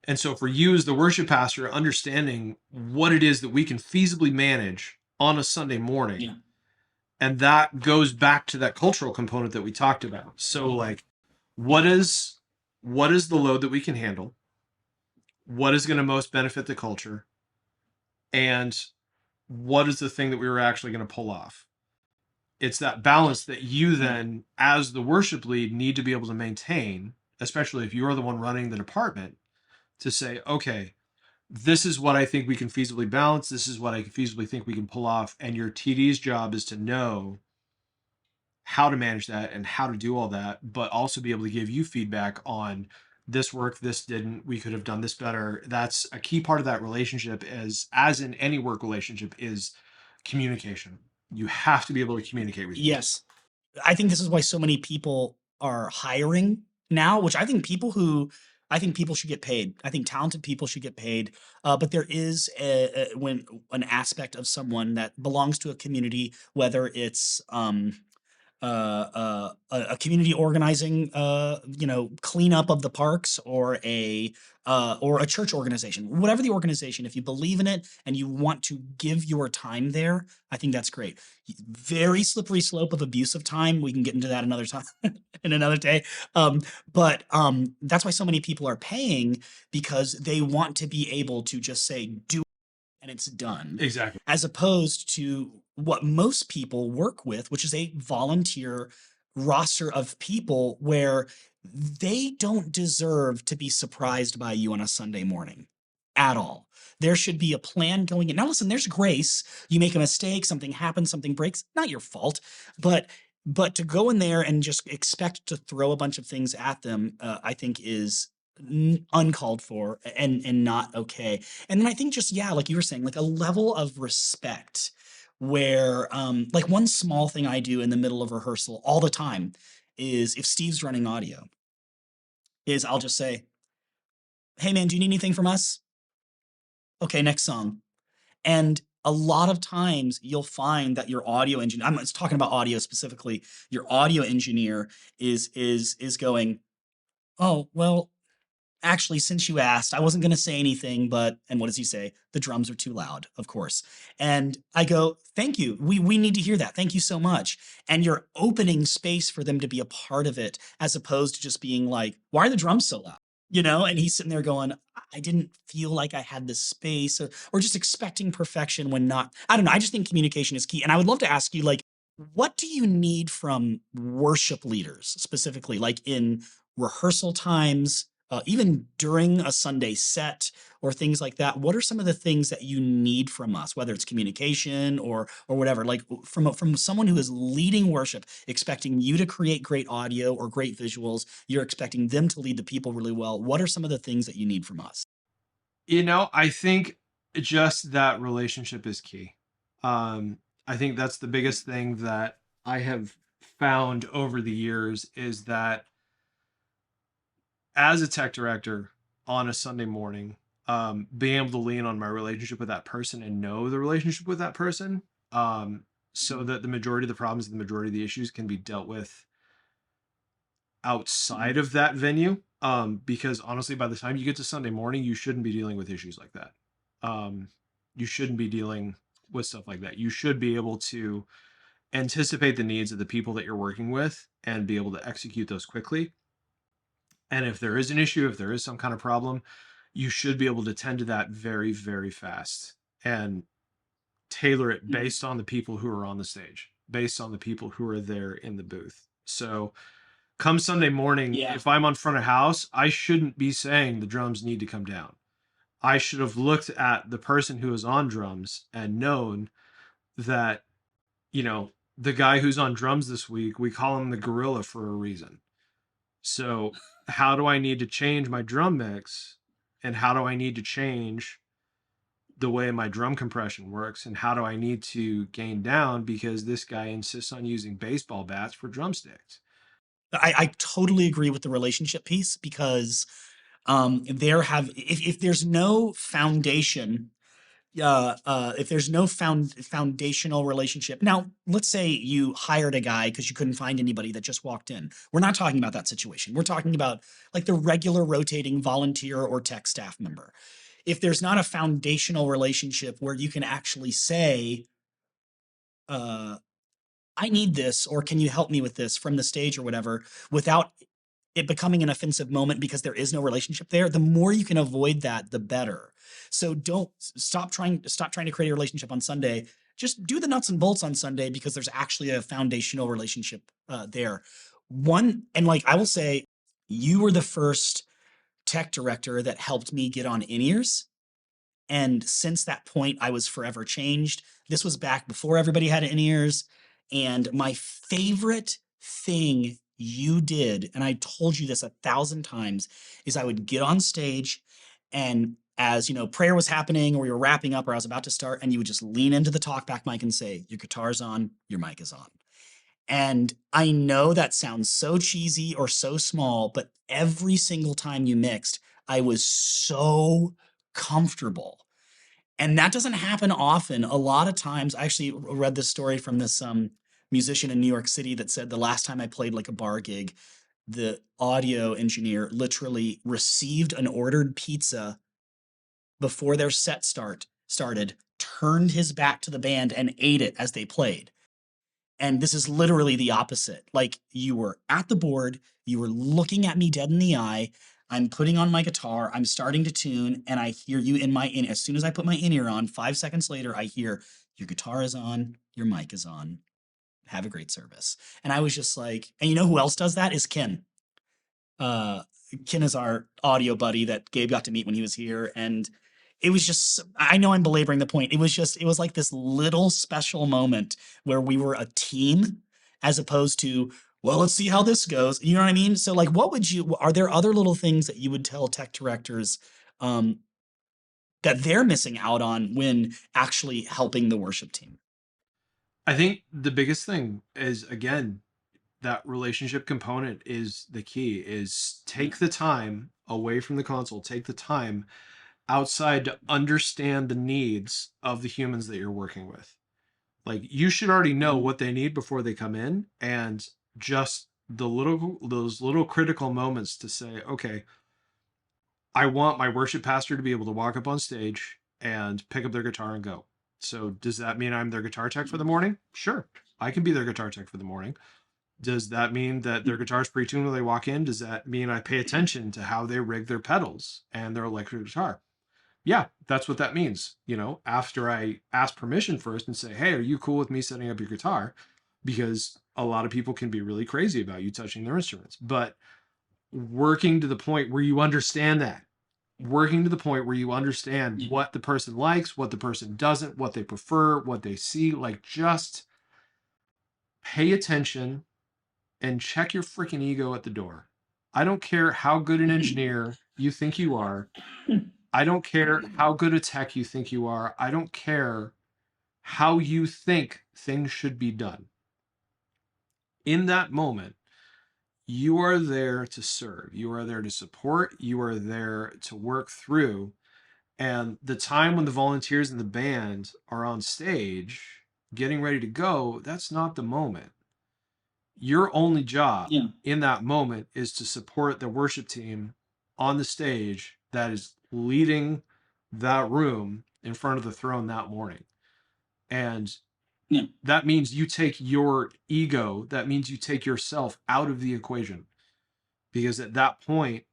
and so for you as the worship pastor, understanding what it is that we can feasibly manage on a Sunday morning. And that goes back to that cultural component that we talked about. So like, what is the load that we can handle? What is going to most benefit the culture? And what is the thing that we were actually going to pull off? It's that balance that you then, as the worship lead, need to be able to maintain, especially if you're the one running the department, to say, okay, this is what I think we can feasibly balance. This is what I feasibly think we can pull off. And your TD's job is to know how to manage that and how to do all that, but also be able to give you feedback on this worked, this didn't, we could have done this better. That's a key part of that relationship, as in any work relationship, is communication. You have to be able to communicate with each other. Yes. I think this is why so many people are hiring now, which I think people should get paid. I think talented people should get paid. But there is when an aspect of someone that belongs to a community, whether it's a community organizing, cleanup of the parks, or a church organization, whatever the organization. If you believe in it and you want to give your time there, I think that's great. Very slippery slope of abuse of time. We can get into that another time in another day. But that's why so many people are paying, because they want to be able to just say, do, and it's done. Exactly. As opposed to what most people work with, which is a volunteer roster of people where they don't deserve to be surprised by you on a Sunday morning at all. There should be a plan going in. Now, listen, there's grace. You make a mistake, something happens, something breaks, not your fault. But to go in there and just expect to throw a bunch of things at them, I think is uncalled for and not okay. And then I think just, yeah, like you were saying, like a level of respect where, like one small thing I do in the middle of rehearsal all the time is, if Steve's running audio, is I'll just say, hey man, do you need anything from us? Okay, next song. And a lot of times you'll find that your audio engineer, I'm talking about audio specifically, your audio engineer is going, oh, well, actually, since you asked, I wasn't going to say anything, but, and what does he say? The drums are too loud, of course. And I go, thank you. We need to hear that. Thank you so much. And you're opening space for them to be a part of it, as opposed to just being like, why are the drums so loud? And he's sitting there going, I didn't feel like I had the space, or just expecting perfection when not. I don't know. I just think communication is key. And I would love to ask you, like, what do you need from worship leaders specifically, like in rehearsal times, even during a Sunday set or things like that? What are some of the things that you need from us, whether it's communication or whatever? Like from someone who is leading worship, expecting you to create great audio or great visuals, you're expecting them to lead the people really well. What are some of the things that you need from us? I think just that relationship is key. I think that's the biggest thing that I have found over the years, is that as a tech director on a Sunday morning, being able to lean on my relationship with that person and know the relationship with that person, so that the majority of the problems and the majority of the issues can be dealt with outside of that venue. Because honestly, by the time you get to Sunday morning, you shouldn't be dealing with issues like that. You shouldn't be dealing with stuff like that. You should be able to anticipate the needs of the people that you're working with and be able to execute those quickly. And if there is an issue, if there is some kind of problem, you should be able to tend to that very, very fast and tailor it based on the people who are on the stage, based on the people who are there in the booth. So come Sunday morning, Yeah. if I'm on front of house, I shouldn't be saying the drums need to come down. I should have looked at the person who is on drums and known that, you know, the guy who's on drums this week, we call him the gorilla for a reason. So, how do I need to change my drum mix? And how do I need to change the way my drum compression works? And how do I need to gain down because this guy insists on using baseball bats for drumsticks? I totally agree with the relationship piece because if there's no foundation, if there's no foundational relationship. Now, let's say you hired a guy because you couldn't find anybody that just walked in. We're not talking about that situation. We're talking about like the regular rotating volunteer or tech staff member. If there's not a foundational relationship where you can actually say, uh, I need this, or can you help me with this from the stage or whatever, without it becoming an offensive moment because there is no relationship there, the more you can avoid that, the better. So don't stop trying to create a relationship on Sunday. Just do the nuts and bolts on Sunday because there's actually a foundational relationship there. One, and like I will say, you were the first tech director that helped me get on in-ears. And since that point, I was forever changed. This was back before everybody had in-ears. And my favorite thing you did, and I told you this 1,000 times, is I would get on stage and as you know, prayer was happening or we were wrapping up or I was about to start, and you would just lean into the talkback mic and say, your guitar's on, your mic is on. And I know that sounds so cheesy or so small, but every single time you mixed, I was so comfortable. And that doesn't happen often. A lot of times, I actually read this story from this musician in New York City that said the last time I played like a bar gig, the audio engineer literally received an ordered pizza before their started, turned his back to the band and ate it as they played. And this is literally the opposite. Like you were at the board, you were looking at me dead in the eye. I'm putting on my guitar, I'm starting to tune, and I hear you in my in. As soon as I put my in-ear on, 5 seconds later, I hear your guitar is on, your mic is on. Have a great service. And I was just like, and you know who else does that is Ken. Uh, Ken is our audio buddy that Gabe got to meet when he was here, and it was just I know I'm belaboring the point. It was like this little special moment where we were a team as opposed to, well, let's see how this goes. You know what I mean? So like what would you are there other little things that you would tell tech directors um that they're missing out on when actually helping the worship team? I think the biggest thing is, again, that relationship component is the key, is take the time away from the console, take the time outside to understand the needs of the humans that you're working with. Like you should already know what they need before they come in, and just those little critical moments to say, okay, I want my worship pastor to be able to walk up on stage and pick up their guitar and go. So does that mean I'm their guitar tech for the morning? Sure. I can be their guitar tech for the morning. Does that mean that their guitar's pre-tuned when they walk in? Does that mean I pay attention to how they rig their pedals and their electric guitar? Yeah, that's what that means. You know, after I ask permission first and say, hey, are you cool with me setting up your guitar? Because a lot of people can be really crazy about you touching their instruments. But working to the point where you understand that, working to the point where you understand what the person likes, what the person doesn't, what they prefer, what they see, like just pay attention and check your freaking ego at the door. I don't care how good an engineer you think you are. I don't care how good a tech you think you are. I don't care how you think things should be done. In that moment, you are there to serve. You are there to support. You are there to work through. And the time when the volunteers in the band are on stage getting ready to go, that's not the moment. Your only job Yeah. in that moment is to support the worship team on the stage that is leading that room in front of the throne that morning. And Yeah. that means you take your ego, that means you take yourself out of the equation. Because at that point,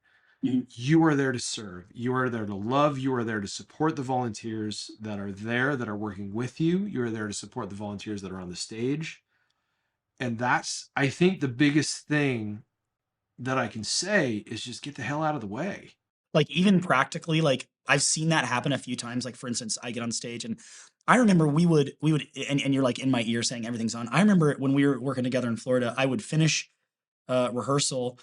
Mhm. You are there to serve. You are there to love. You are there to support the volunteers that are there, that are working with you. You are there to support the volunteers that are on the stage. And that's, I think, the biggest thing that I can say is just get the hell out of the way. Like even practically, like I've seen that happen a few times. Like for instance, I get on stage and I remember we would and you're like in my ear saying everything's on. I remember when we were working together in Florida, I would finish rehearsal,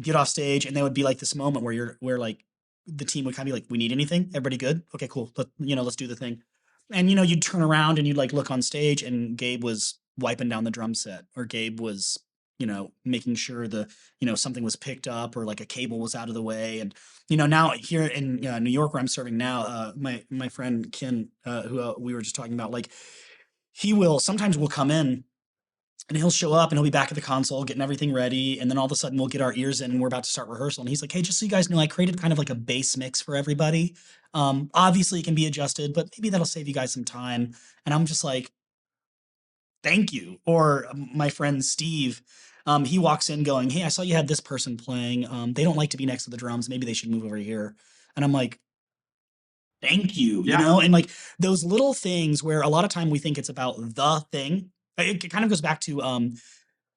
get off stage, and there would be like this moment where like the team would kind of be like, "We need anything? Everybody good? Okay, cool. Let's do the thing." And you'd turn around and you'd like look on stage, and Gabe was wiping down the drum set, or Gabe was making sure something was picked up, or like a cable was out of the way. And now here in New York, where I'm serving now, my friend Ken, who we were just talking about, like he will sometimes will come in and he'll show up and he'll be back at the console getting everything ready. And then all of a sudden we'll get our ears in and we're about to start rehearsal. And he's like, "Hey, just so you guys know, I created kind of like a bass mix for everybody. Obviously it can be adjusted, but maybe that'll save you guys some time." And I'm just like, "Thank you." Or my friend Steve, he walks in going, "Hey, I saw you had this person playing. They don't like to be next to the drums. Maybe they should move over here." And I'm like, "Thank you," Yeah. and like those little things where a lot of time we think it's about the thing. It kind of goes back to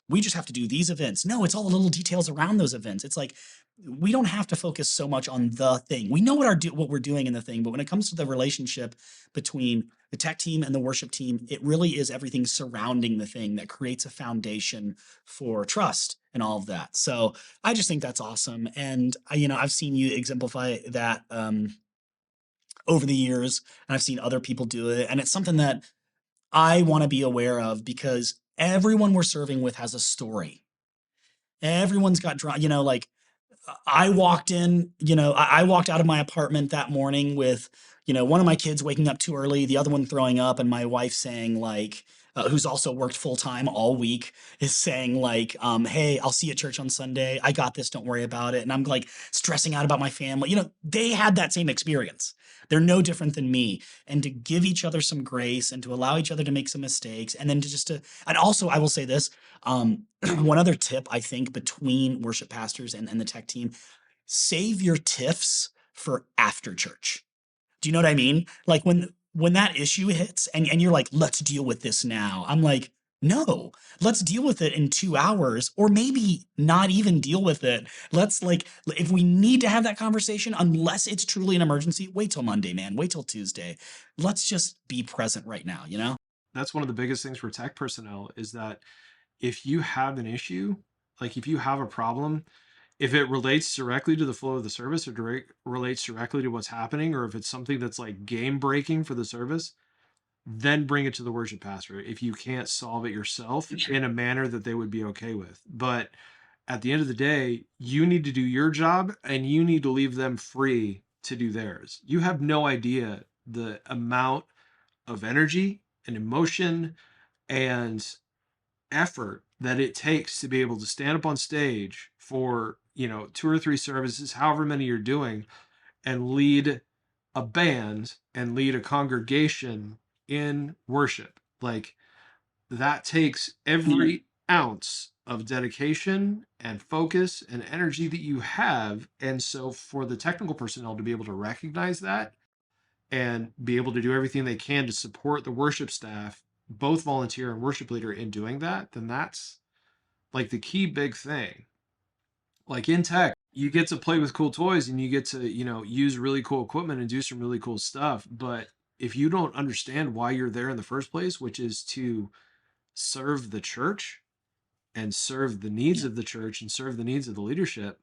we just have to do these events. No, it's all the little details around those events. It's like we don't have to focus so much on the thing. We know what we're doing in the thing, but when it comes to the relationship between the tech team and the worship team, it really is everything surrounding the thing that creates a foundation for trust and all of that. So I just think that's awesome, and I've seen you exemplify that over the years, and I've seen other people do it, and it's something that I want to be aware of because everyone we're serving with has a story. Everyone's got like I walked in, I walked out of my apartment that morning with, one of my kids waking up too early, the other one throwing up, and my wife saying like, who's also worked full time all week, is saying like, "Hey, I'll see you at church on Sunday. I got this. Don't worry about it." And I'm like stressing out about my family. They had that same experience. They're no different than me. And to give each other some grace and to allow each other to make some mistakes, and then and also I will say this, one other tip I think between worship pastors and the tech team: save your tiffs for after church. Do you know what I mean? Like when that issue hits and you're like, "Let's deal with this now." I'm like, "No, let's deal with it in 2 hours, or maybe not even deal with it. Let's like, if we need to have that conversation, unless it's truly an emergency, wait till Monday, man. Wait till Tuesday. Let's just be present right now." That's one of the biggest things for tech personnel is that if you have an issue, like if you have a problem, if it relates directly to the flow of the service or relates directly to what's happening, or if it's something that's like game breaking for the service, then bring it to the worship pastor if you can't solve it yourself in a manner that they would be okay with. But at the end of the day, you need to do your job and you need to leave them free to do theirs. You have no idea the amount of energy and emotion and effort that it takes to be able to stand up on stage for, 2 or 3 services, however many you're doing, and lead a band and lead a congregation in worship. Like that takes every ounce of dedication and focus and energy that you have. And so for the technical personnel to be able to recognize that and be able to do everything they can to support the worship staff, both volunteer and worship leader, in doing that, then that's like the key big thing. Like in tech, you get to play with cool toys and you get to, use really cool equipment and do some really cool stuff. But if you don't understand why you're there in the first place, which is to serve the church and serve the needs Yeah. of the church and serve the needs of the leadership,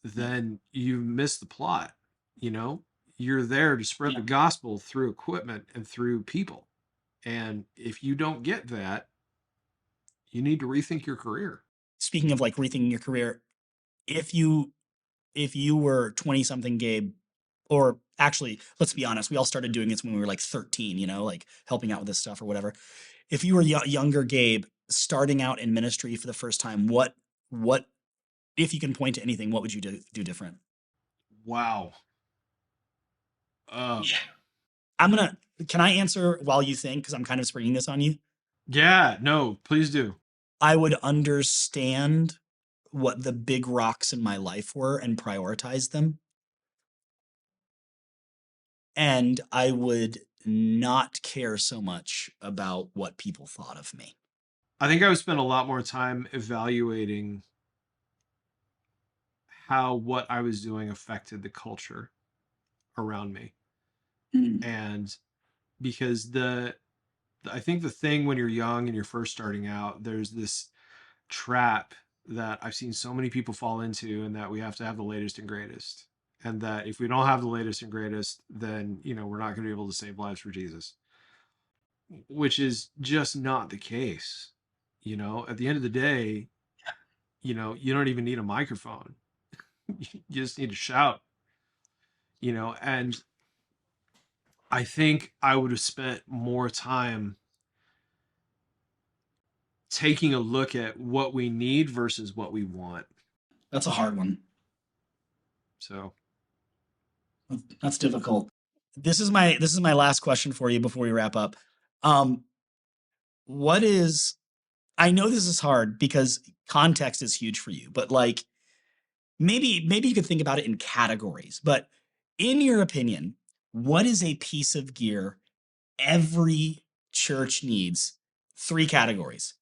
then you miss the plot. You know, you're there to spread the Yeah. gospel through equipment and through people. And if you don't get that, you need to rethink your career. Speaking of like rethinking your career, if you if you were 20 something Gabe, or actually, let's be honest, we all started doing this when we were like 13, like helping out with this stuff or whatever. If you were younger Gabe starting out in ministry for the first time, what if you can point to anything, what would you do different? Wow. Yeah. I'm gonna Can I answer while you think, because I'm kind of springing this on you? Yeah, no, please do. I would understand what the big rocks in my life were and prioritize them. And I would not care so much about what people thought of me. I think I would spend a lot more time evaluating how what I was doing affected the culture around me. Mm. And because I think the thing when you're young and you're first starting out, there's this trap that I've seen so many people fall into, and that we have to have the latest and greatest. And that if we don't have the latest and greatest, then, we're not going to be able to save lives for Jesus, which is just not the case. At the end of the day, you don't even need a microphone. You just need to shout, and I think I would have spent more time taking a look at what we need versus what we want. That's a hard one. So, That's difficult. This is my last question for you before we wrap up. Um, what is I know this is hard because context is huge for you, but like maybe you could think about it in categories. But in your opinion, what is a piece of gear every church needs? Three categories.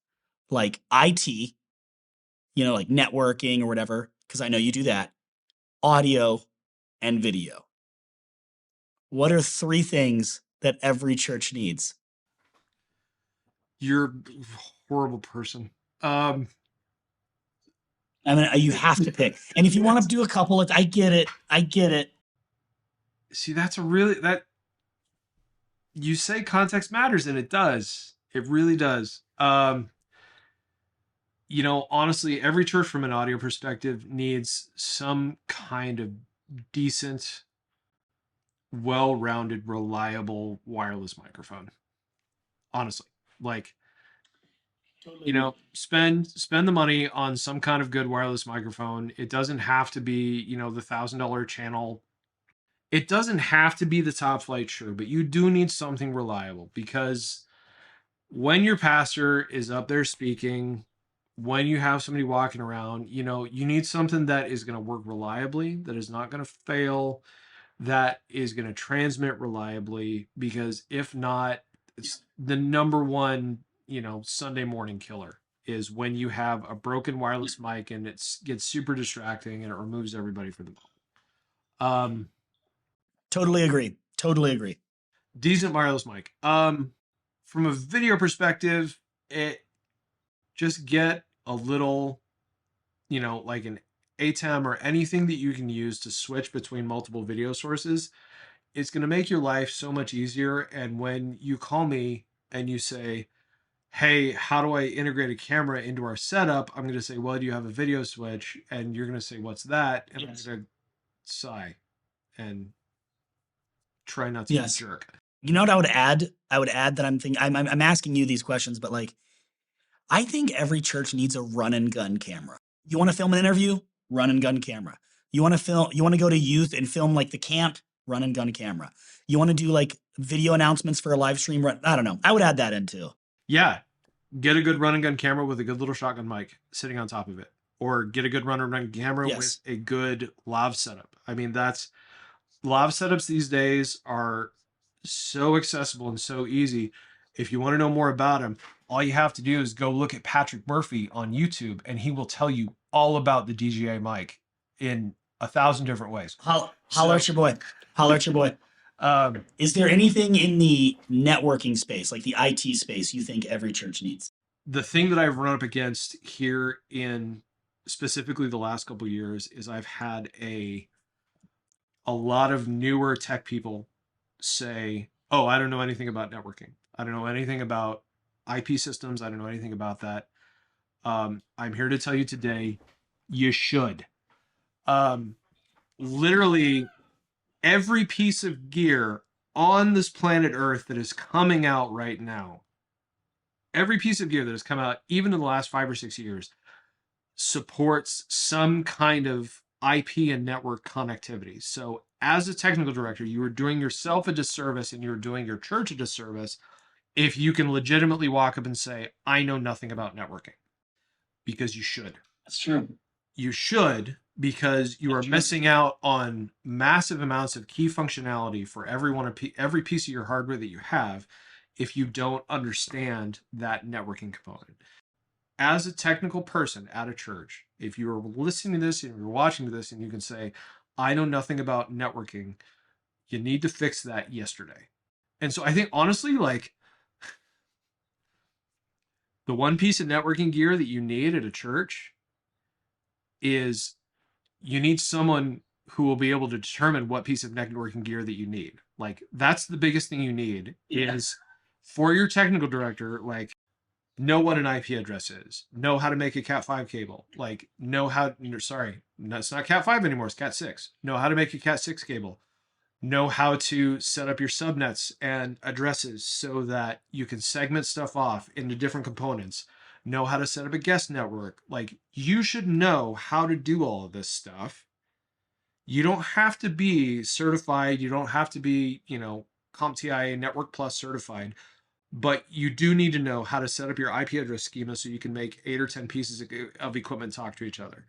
Like IT, like networking or whatever, because I know you do that. Audio and video. What are three things that every church needs? you're a horrible person. Um, I mean, you have to pick. And if you want to do a couple, I get it. I get it. See, that's that you say context matters, and it does. It really does. Honestly, every church from an audio perspective needs some kind of decent, well-rounded, reliable wireless microphone. Honestly, like, spend the money on some kind of good wireless microphone. It doesn't have to be, the $1,000 channel. It doesn't have to be the top flight, sure, but you do need something reliable, because when your pastor is up there speaking, when you have somebody walking around, you need something that is going to work reliably, that is not going to fail, that is going to transmit reliably, because if not, it's the number one, Sunday morning killer is when you have a broken wireless mic and it gets super distracting and it removes everybody from the moment. Totally agree. Totally agree. Decent wireless mic. From a video perspective, it just get a little, like an ATEM or anything that you can use to switch between multiple video sources. It's going to make your life so much easier. And when you call me and you say, hey, how do I integrate a camera into our setup? I'm going to say, well, do you have a video switch? And you're going to say, what's that? And Yes. I'm going to sigh and try not to be a Yes. jerk. You know what I would add? I would add that I'm asking you these questions, but like I think every church needs a run and gun camera. You want to film an interview? Run and gun camera. You want to go to youth and film like the camp? Run and gun camera. You want to do like video announcements for a live stream? I don't know. I would add that in too. Yeah. Get a good run and gun camera with a good little shotgun mic sitting on top of it. Or get a good run and gun camera with a good lav setup. I mean, lav setups these days are so accessible and so easy. If you want to know more about them, all you have to do is go look at Patrick Murphy on YouTube, and he will tell you all about the DJI mic in 1,000 different ways. Holler at your boy. Holler at your boy. Is there anything in the networking space, like the IT space, you think every church needs? The thing that I've run up against here in specifically the last couple of years is I've had a lot of newer tech people say, oh, I don't know anything about networking. I don't know anything about IP systems. I don't know anything about that. I'm here to tell you today, you should. Literally every piece of gear on this planet Earth that is coming out right now, every piece of gear that has come out, even in the last 5 or 6 years, supports some kind of IP and network connectivity. So as a technical director, you are doing yourself a disservice and you're doing your church a disservice if you can legitimately walk up and say, I know nothing about networking, because you should. That's true. you should, because you are missing out on massive amounts of key functionality for every piece of your hardware that you have if you don't understand that networking component. As a technical person at a church, if you're listening to this and you're watching this and you can say, I know nothing about networking, you need to fix that yesterday. And so I think honestly, like, the one piece of networking gear that you need at a church is you need someone who will be able to determine what piece of networking gear that you need. Like, that's the biggest thing you need is for your technical director, like, know what an IP address is, know how to make a Cat5 cable, like, know how, sorry, it's not Cat5 anymore, it's Cat6. Know how to make a Cat6 cable, know how to set up your subnets and addresses so that you can segment stuff off into different components, know how to set up a guest network. Like, you should know how to do all of this stuff. You don't have to be certified. You don't have to be, CompTIA Network Plus certified, but you do need to know how to set up your IP address schema so you can make 8 or 10 pieces of equipment talk to each other.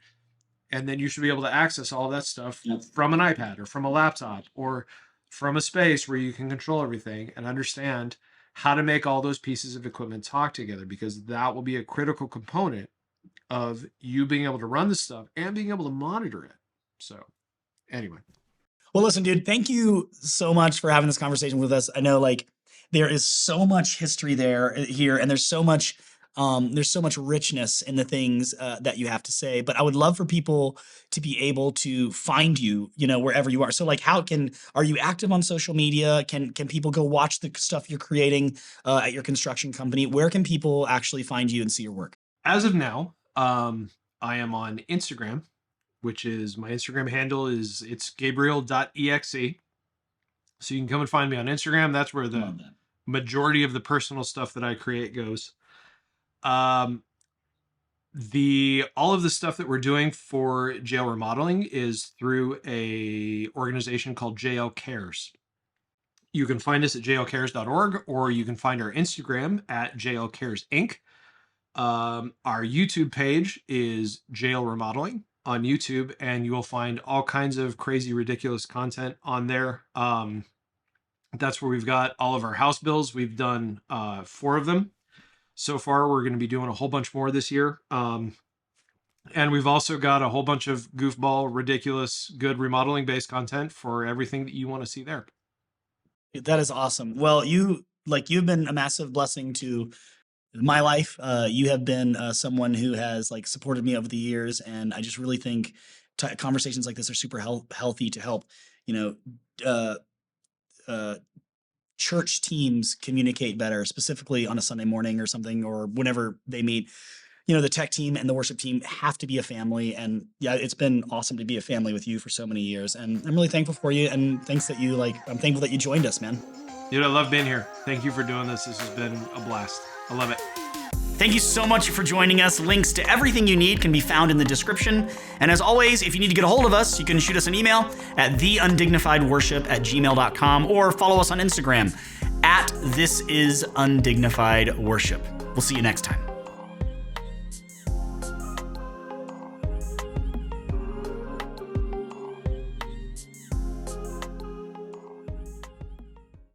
And then you should be able to access all that stuff from an iPad or from a laptop or from a space where you can control everything and understand how to make all those pieces of equipment talk together, because that will be a critical component of you being able to run this stuff and being able to monitor it. So anyway. Well, listen, dude, thank you so much for having this conversation with us. I know, like, there is so much history here, and there's so much richness in the things that you have to say. But I would love for people to be able to find you, wherever you are. So, like, are you active on social media? Can people go watch the stuff you're creating at your construction company? Where can people actually find you and see your work? As of now, I am on Instagram, which is my Instagram handle it's Gabriel.exe. So you can come and find me on Instagram. That's where the majority of the personal stuff that I create goes. All of the stuff that we're doing for jail remodeling is through a organization called JL Cares. You can find us at jlcares.org, or you can find our Instagram at JL Cares Inc. Our YouTube page is Jail Remodeling on YouTube, and you will find all kinds of crazy, ridiculous content on there. That's where we've got all of our house bills. We've done 4 of them so far. We're going to be doing a whole bunch more this year. And we've also got a whole bunch of goofball, ridiculous, good remodeling based content for everything that you want to see there. That is awesome. Well, you've been a massive blessing to my life. You have been someone who has supported me over the years, and I just really think conversations like this are super healthy to help church teams communicate better, specifically on a Sunday morning or something, or whenever they meet. The tech team and the worship team have to be a family, and yeah, it's been awesome to be a family with you for so many years, and I'm really thankful for you, and I'm thankful that you joined us, man. Dude, I love being here. Thank you for doing this. This has been a blast. I love it. Thank you so much for joining us. Links to everything you need can be found in the description. And as always, if you need to get a hold of us, you can shoot us an email at theundignifiedworship@gmail.com, or follow us on Instagram at thisundignifiedworship. We'll see you next time.